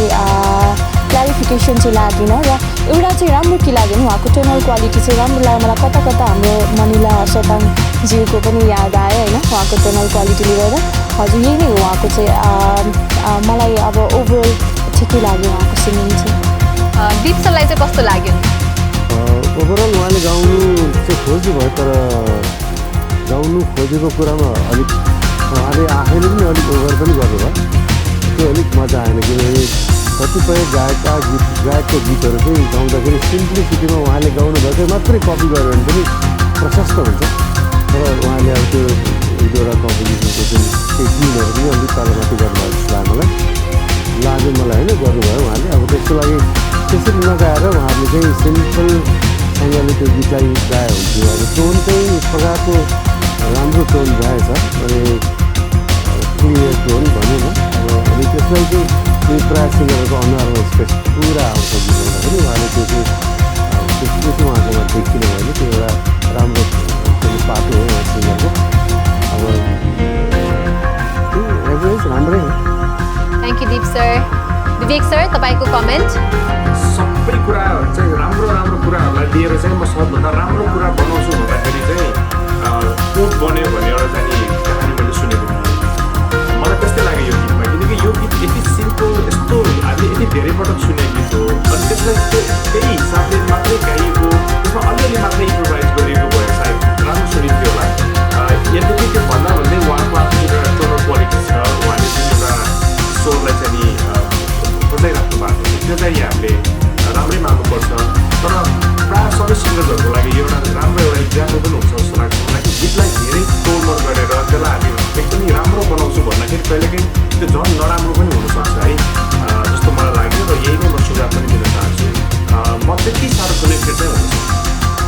क्ल्यारिफिकेसन चाहिँ लागेन। र एउटा चाहिँ राम्रो के लाग्यो भने उहाँको टोनल क्वालिटी चाहिँ राम्रो लाग्यो मलाई। कता हाम्रो मनिला सोताङज्यूको पनि याद आयो होइन उहाँको टोनल क्वालिटीले गर्दा। हजुर यही नै हो उहाँको चाहिँ मलाई अब ओभरअल ठिकै लाग्यो उहाँको सिङ्गिङ चाहिँ। दीप सरलाई चाहिँ कस्तो लाग्यो? ओभरअल उहाँले गाउनु चाहिँ खोज्नु भयो तर गाउनु खोजेको कुरामा अलिक उहाँले आफैले पनि अलिक ओभर पनि गर्नुभयो। त्यो अलिक मजा आएन किनभने कतिपय गायकको गीतहरू चाहिँ गाउँदाखेरि सिम्प्लिसिटीमा उहाँले गाउनु भएको मात्रै कपी गर्यो भने पनि प्रशस्त हुन्छ। तर उहाँले अब त्यो एक दुईवटा कम्पोजिसनको जुन टेक्निकहरू पनि अलिक तलमाथि गर्नुभयो जस्तो लाग्यो मलाई होइन गर्नुभयो उहाँले। अब त्यसको लागि त्यसरी नगाएर उहाँहरूले चाहिँ सिम्पलसँगले त्यो गीतलाई गाए हुन्थ्यो। अब टोन चाहिँ एक प्रकारको राम्रो टोन रहेछ अनि क्लियर टोन भनौँ न। अब अनि त्यसलाई चाहिँ प्रायः सिङ्गरहरूको अनुहारमा स्पेस पुरा आउँछ गीतमा पनि उहाँले त्यो चाहिँ चाहिँ उहाँकोमा देखिनु भयो त्यो एउटा राम्रो पाटो हो सिङ्गरको। अब एभरेज राम्रै हो। Thank you Deep sir. Vivek sir तपाईँको कमेन्ट? सबै कुरा चाहिँ राम्रो कुराहरूलाई लिएर चाहिँ म सबभन्दा राम्रो कुरा बनाउँछु भन्दाखेरि चाहिँ कोट बन्यो भने एउटा चाहिँ कहानी मैले सुनेको थिएँ। मलाई त्यस्तै लाग्यो यो गीतमा किनकि यो गीत यति सिम्पल यस्तो हामीले यति धेरै पटक सुनेको गीत हो अनि त्यसलाई त्यही हिसाबले मात्रै गाइएको त्यसमा अलिअलि मात्रै इम्प्रोभाइज गरिएको भए सायद राम्रो सुनिन्थ्यो होला। यद्यपि त्यो भन्दा भन्दै उहाँको आफ्नो एउटा टोनल क्वालिटी छ उहाँले जुन एउटा स्वरलाई चाहिँ नि बचाइराख्नु भएको छ त्यो चाहिँ हामीले राम्रै मान्नुपर्छ। तर प्रायः सबै सिङ्गर्सहरूको लागि एउटा राम्रो एउटा इक्जाम्पल पनि हुन्छ जस्तो लाग्छ मलाई कि गीतलाई धेरै तोडमोड गरेर त्यसलाई हामी एकदमै राम्रो बनाउँछु भन्दाखेरि कहिलेकाहीँ त्यो झन् नराम्रो पनि हुनसक्छ है जस्तो मलाई लाग्यो र यही नै म सुझाव पनि दिन चाहन्छु। म त्यति साह्रो कनेक्टेड चाहिँ हुन्छु।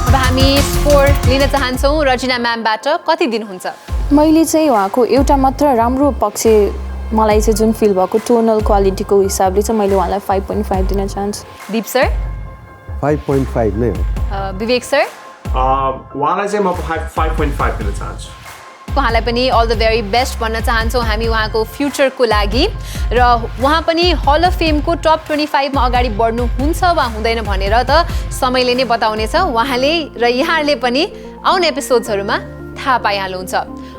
अब हामी स्कोर लिन चाहन्छौँ रजिना म्यामबाट। कति दिनुहुन्छ? मैले चाहिँ उहाँको एउटा मात्र राम्रो पक्ष मलाई चाहिँ जुन फिल भएको टोनल क्वालिटीको हिसाबले चाहिँ मैले उहाँलाई 5.5 दिन चाहन्छु। दीप सर? 5.5 नै हो। विवेक सर? उहाँलाई चाहिँ म 5.5 दिन चाहन्छु। उहाँलाई पनि अल द भेरी बेस्ट भन्न चाहन्छौँ हामी उहाँको फ्युचरको लागि र उहाँ पनि हल अफ फेमको टप 25 मा अगाडि बढ्नुहुन्छ वा हुँदैन भनेर त समयले नै बताउनेछ। उहाँले र यहाँहरूले पनि आउने एपिसोड्सहरूमा थाहा पाइहाल्नुहुन्छ।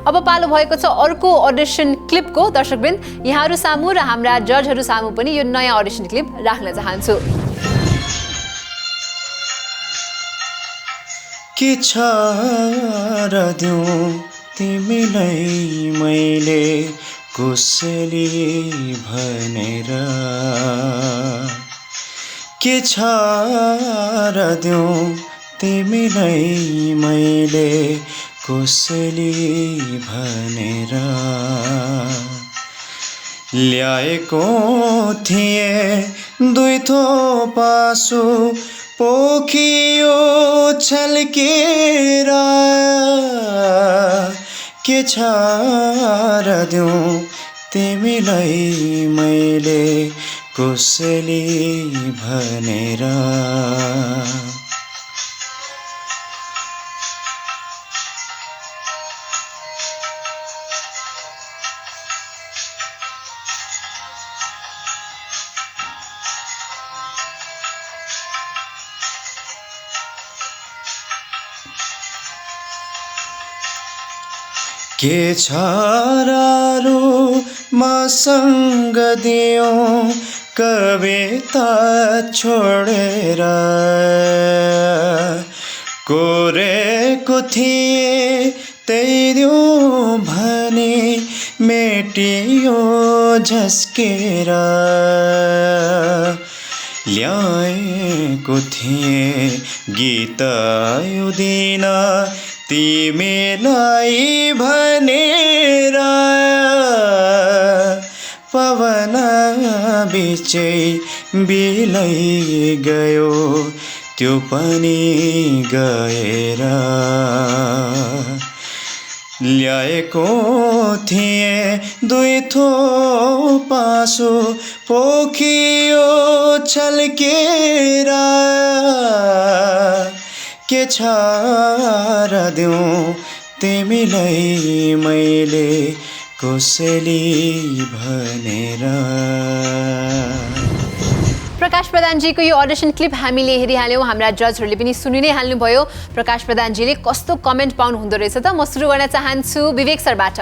अब पालो भएको छ अर्को अडिसन क्लिपको। दर्शकवृन्द यहाँहरू सामु र हाम्रा जजहरू सामु पनि यो नयाँ अडिसन क्लिप राख्न चाहन्छु। के छ र दिउँ तिमीलाई मैले कसरी भनेर के छ र दिउँ तिमीलाई मैले कसरी भनेर ल्याएको थिएँ दुई थोप आँसु पोखियो छल्केर के छ र दिउँ तिमीलाई मैले कसरी भनेर के छ र मसँग दियौँ कविता छोडेर कोरेको थिए त्यही दिउँ भने मेटियो झस्केर ल्याएको थिएँ गीत यो दिन तिमीलाई भनेर पवन बिचै बिलै गयो त्यो पनि गएर ल्याएको थिएँ दुई थोप आँसु पोखियो छल्केर के छ र दिउँ तिमीलाई मैले कसैले भनेर। प्रकाश प्रधानजीको यो अडिसन क्लिप हामीले हेरिहाल्यौँ, हाम्रा जजहरूले पनि सुनि नै हाल्नुभयो। प्रकाश प्रधानजीले कस्तो कमेन्ट पाउनु हुँदो रहेछ त, म सुरु गर्न चाहन्छु विवेक सरबाट।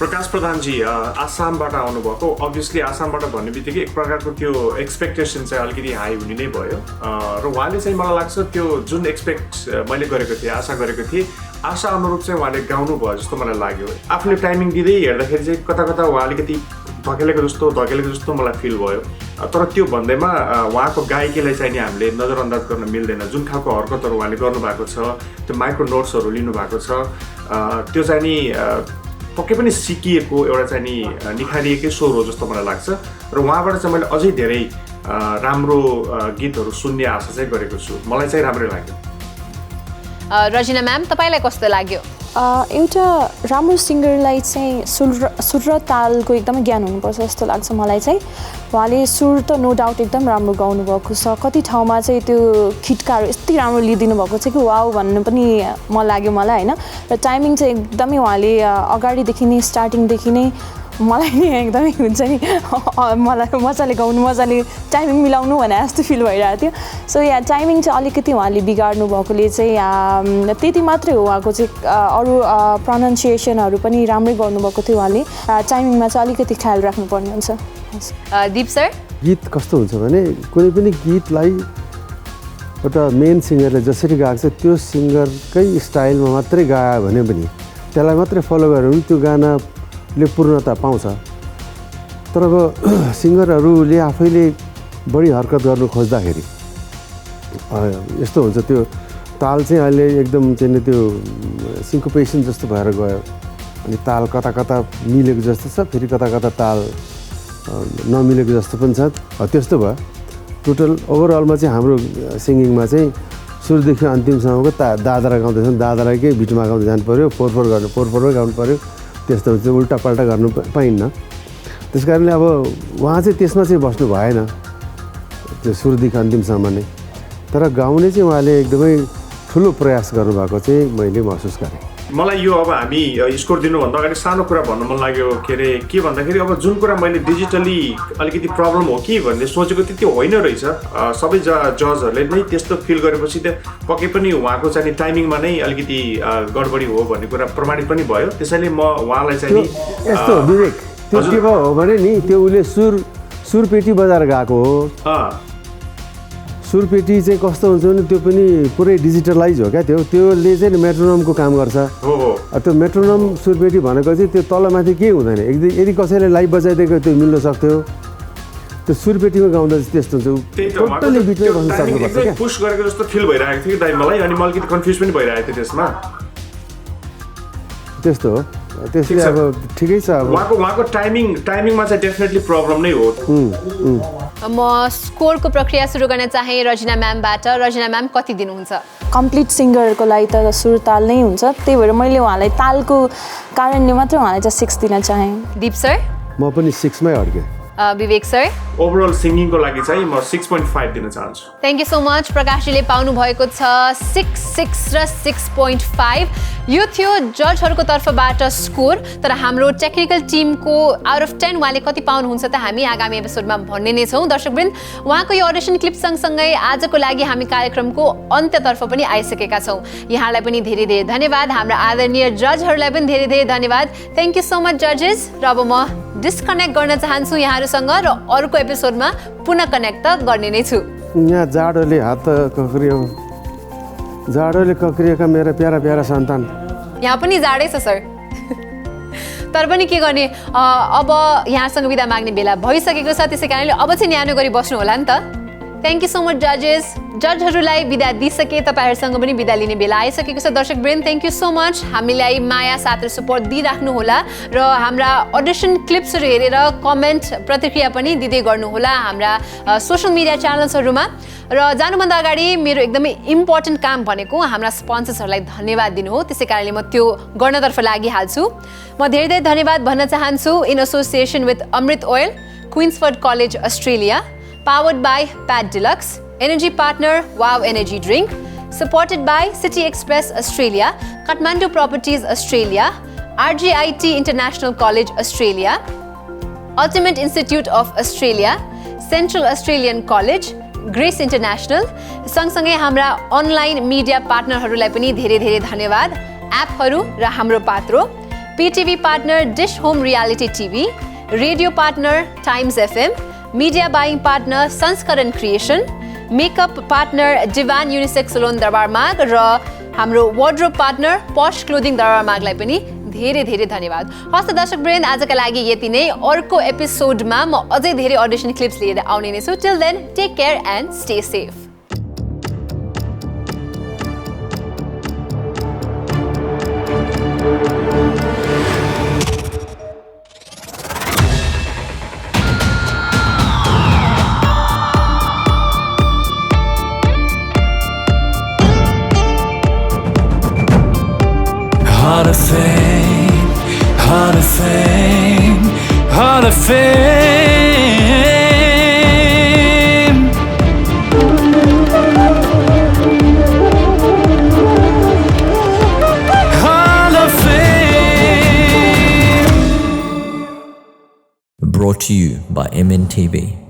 प्रकाश प्रधानजी आसामबाट आउनुभएको, अभियसली आसामबाट भन्ने बित्तिकै एक प्रकारको त्यो एक्सपेक्टेसन चाहिँ अलिकति हाई हुने नै भयो र उहाँले चाहिँ मलाई लाग्छ त्यो जुन एक्सपेक्ट मैले गरेको थिएँ, आशा गरेको थिएँ, आशा अनुरूप चाहिँ उहाँले गाउनु भयो जस्तो मलाई लाग्यो। आफूले टाइमिङ दिँदै हेर्दाखेरि चाहिँ कता कता उहाँ अलिकति धकेलेको जस्तो मलाई फिल भयो। तर त्यो भन्दैमा उहाँको गायकीलाई चाहिँ नि हामीले नजरअन्दाज गर्न मिल्दैन। जुन खालको हरकतहरू उहाँले गर्नुभएको छ, त्यो माइक्रो नोट्सहरू लिनुभएको छ, त्यो चाहिँ नि पक्कै पनि सिकिएको एउटा चाहिँ नि निखारिएकै स्वर हो जस्तो मलाई लाग्छ र उहाँबाट चाहिँ मैले अझै धेरै राम्रो गीतहरू सुन्ने आशा चाहिँ गरेको छु। मलाई चाहिँ राम्रै लाग्यो। रजिना म्याम, तपाईँलाई कस्तो लाग्यो? एउटा राम्रो सिङ्गरलाई चाहिँ सुर र तालको एकदमै ज्ञान हुनुपर्छ जस्तो लाग्छ मलाई चाहिँ। उहाँले सुर त नो डाउट एकदम राम्रो गाउनुभएको छ, कति ठाउँमा चाहिँ त्यो खिटकाहरू यति राम्रो लिइदिनु भएको छ कि वाउ भन्नु पनि मन लाग्यो मलाई होइन। र टाइमिङ चाहिँ एकदमै उहाँले अगाडिदेखि नै स्टार्टिङदेखि नै मलाई नि एकदमै हुन्छ नि मलाई मजाले गाउनु, मजाले टाइमिङ मिलाउनु भने जस्तो फिल भइरहेको थियो। सो यहाँ टाइमिङ चाहिँ अलिकति उहाँले बिगार्नु भएकोले चाहिँ त्यति मात्रै हो। उहाँको चाहिँ अरू प्रोनाउन्सिएसनहरू पनि राम्रै गर्नुभएको थियो उहाँले। टाइमिङमा चाहिँ अलिकति ख्याल राख्नुपर्ने हुन्छ। दीप सर, गीत कस्तो हुन्छ भने कुनै पनि गीतलाई एउटा मेन सिङ्गरले जसरी गाएको छ त्यो सिङ्गरकै स्टाइलमा मात्रै गायो भने पनि, त्यसलाई मात्रै फलो गऱ्यो भने त्यो गानाले पूर्णता पाउँछ। तर अब सिङ्गरहरूले आफैले बढी हरकत गर्नु खोज्दाखेरि यस्तो हुन्छ, त्यो ताल चाहिँ अहिले एकदम चाहिँ त्यो सिन्कोपेसन जस्तो भएर गयो। अनि ताल कता कता मिलेको जस्तो छ, फेरि कता कता ताल नमिलेको जस्तो पनि छ। त्यस्तो भयो। टोटल ओभरअलमा चाहिँ हाम्रो सिङ्गिङमा चाहिँ सुरुदेखि अन्तिमसम्मको दादरा गाउँदैछौँ, दादराकै बिटमा गाउँदै जानु पऱ्यो, फोर गाउनु पऱ्यो। त्यस्तो हुन्छ, उल्टापाल्टा गर्नु पाइन्न। त्यस कारणले अब उहाँ चाहिँ त्यसमा चाहिँ बस्नु भएन त्यो सुरुदेखि अन्तिमसम्म नै। तर गाउने चाहिँ उहाँले एकदमै ठुलो प्रयास गर्नुभएको चाहिँ मैले महसुस गरेँ। मलाई यो अब हामी स्कोर दिनुभन्दा अगाडि सानो कुरा भन्नु मन लाग्यो। के भन्दाखेरि अब जुन कुरा मैले डिजिटली अलिकति प्रब्लम हो कि भन्ने सोचेको थिएँ त्यो होइन रहेछ। सबै जजहरूले नै त्यस्तो फिल गरेपछि त पक्कै पनि उहाँको चाहिँ टाइमिङमा नै अलिकति गडबडी हो भन्ने कुरा प्रमाणित पनि भयो। त्यसैले म उहाँलाई चाहिँ यस्तो विवेक, त्यो के भयो भने नि त्यो उसले सुरपेटी बजाएर गएको हो। सुरपेटी चाहिँ कस्तो हुन्छ भने त्यो पनि पुरै डिजिटलाइज हो क्या। त्यसले चाहिँ मेट्रोनमको काम गर्छ। त्यो मेट्रोनम सुरपेटी भनेको चाहिँ त्यो तलमाथि केही हुँदैन। यदि कसैले लाइभ बजाइदिएको त्यो मिल्न सक्थ्यो। त्यो सुरपेटीमा गाउँदा चाहिँ त्यस्तो हुन्छ, टोटली बिटमै बस्न सक्नुपर्छ क्या। पुश गरेको जस्तो फिल भइरहेको थियो दाइ मलाई, अनि म अलिकति कन्फ्युज पनि भइरहेको थिएँ त्यसमा। त्यस्तो हो। त्यसले अब ठिकै छ। अब उहाँको टाइमिङमा चाहिँ डेफिनेटली प्रब्लम नै हो। म स्कोरको प्रक्रिया सुरु गर्न चाहेँ रजिना म्यामबाट। रजिना म्याम, कति दिनुहुन्छ? कम्प्लिट सिङ्गरको लागि त सुर ताल नै हुन्छ, त्यही भएर मैले उहाँलाई तालको कारणले मात्रै उहाँलाई चाहिँ 6 दिन चाहेँ। दीप सर? म पनि 6 मै अड्केँ। विवेक सर? ओभरअल सिङ्गिङको लागि चाहिँ म 6.5 दिन चाहन्छु। Thank you so much. प्रकाशजीले पाउनु भएको छ 6 र 6.5। यो थियो जजहरूको तर्फबाट स्कोर। तर हाम्रो टेक्निकल टिमको आउट अफ 10 उहाँले कति पाउनुहुन्छ त हामी आगामी एपिसोडमा भन्ने नै छौँ। दर्शकवृन्द, उहाँको यो अडिसन क्लिप सँगसँगै आजको लागि हामी कार्यक्रमको अन्त्यतर्फ पनि आइसकेका छौँ। यहाँलाई पनि धेरै धेरै धन्यवाद। हाम्रा आदरणीय जजहरूलाई पनि धेरै धेरै धन्यवाद। थ्याङ्क यू सो मच जजेस। र अब म डिस्कनेक्ट गर्न चाहन्छु यहाँहरूसँग र अर्को एपिसोडमा पुनः कनेक्ट त गर्ने नै छु। यहाँ जाडोले हात कक्रियो, जाडोले कक्रिएका मेरा प्यारा प्यारा सन्तान। यहाँ पनि जाडै छ सर, तर पनि के गर्ने, अब यहाँसँग बिदा माग्ने बेला भइसकेको छ, त्यसै कारणले अब चाहिँ न्यानो गरी बस्नु होला नि त। थ्याङ्क यू सो मच जजेस। जजहरूलाई बिदा दिइसके, तपाईँहरूसँग पनि बिदा लिने बेला आइसकेको छ। दर्शकवृन्द थ्याङ्क यू सो मच, हामीलाई माया साथ र सपोर्ट दिइराख्नुहोला र हाम्रा अडिसन क्लिप्सहरू हेरेर कमेन्ट प्रतिक्रिया पनि दिँदै गर्नुहोला हाम्रा सोसियल मिडिया च्यानल्सहरूमा। र जानुभन्दा अगाडि मेरो एकदमै इम्पोर्टेन्ट काम भनेको हाम्रा स्पोन्सर्सहरूलाई धन्यवाद दिनु हो, त्यसै कारणले म त्यो गर्नतर्फ लागिहाल्छु। म धेरै धेरै धन्यवाद भन्न चाहन्छु in association with Amrit oil, Queensford College Australia, powered by Pad Deluxe, energy partner Wow Energy Drink, supported by City Express Australia, Kathmandu Properties Australia, RGIT International College Australia, Ultimate Institute of Australia, Central Australian College, Grace International, सँगसँगै हाम्रा अनलाइन मिडिया पार्टनरहरूलाई पनि धेरै धेरै धन्यवाद। एपहरू र Hamro Patro, PTV partner Dish Home reality TV, radio partner Times FM, media buying partner Sanskaran creation, makeup partner Divan unisex salon Darbarmarg र हाम्रो वार्डरोब पार्टनर पॉश क्लोदिङ दरबारमागलाई पनि धेरै धेरै धन्यवाद। हस्त दर्शकवृन्द आजका लागि यति नै। अर्को एपिसोडमा म अझै धेरै अडिसन क्लिप्स लिएर आउने नै छु। Till then take care and stay safe. Hall of Fame, Hall of Fame, Hall of Fame. Hall of Fame. Brought to you by MNTV.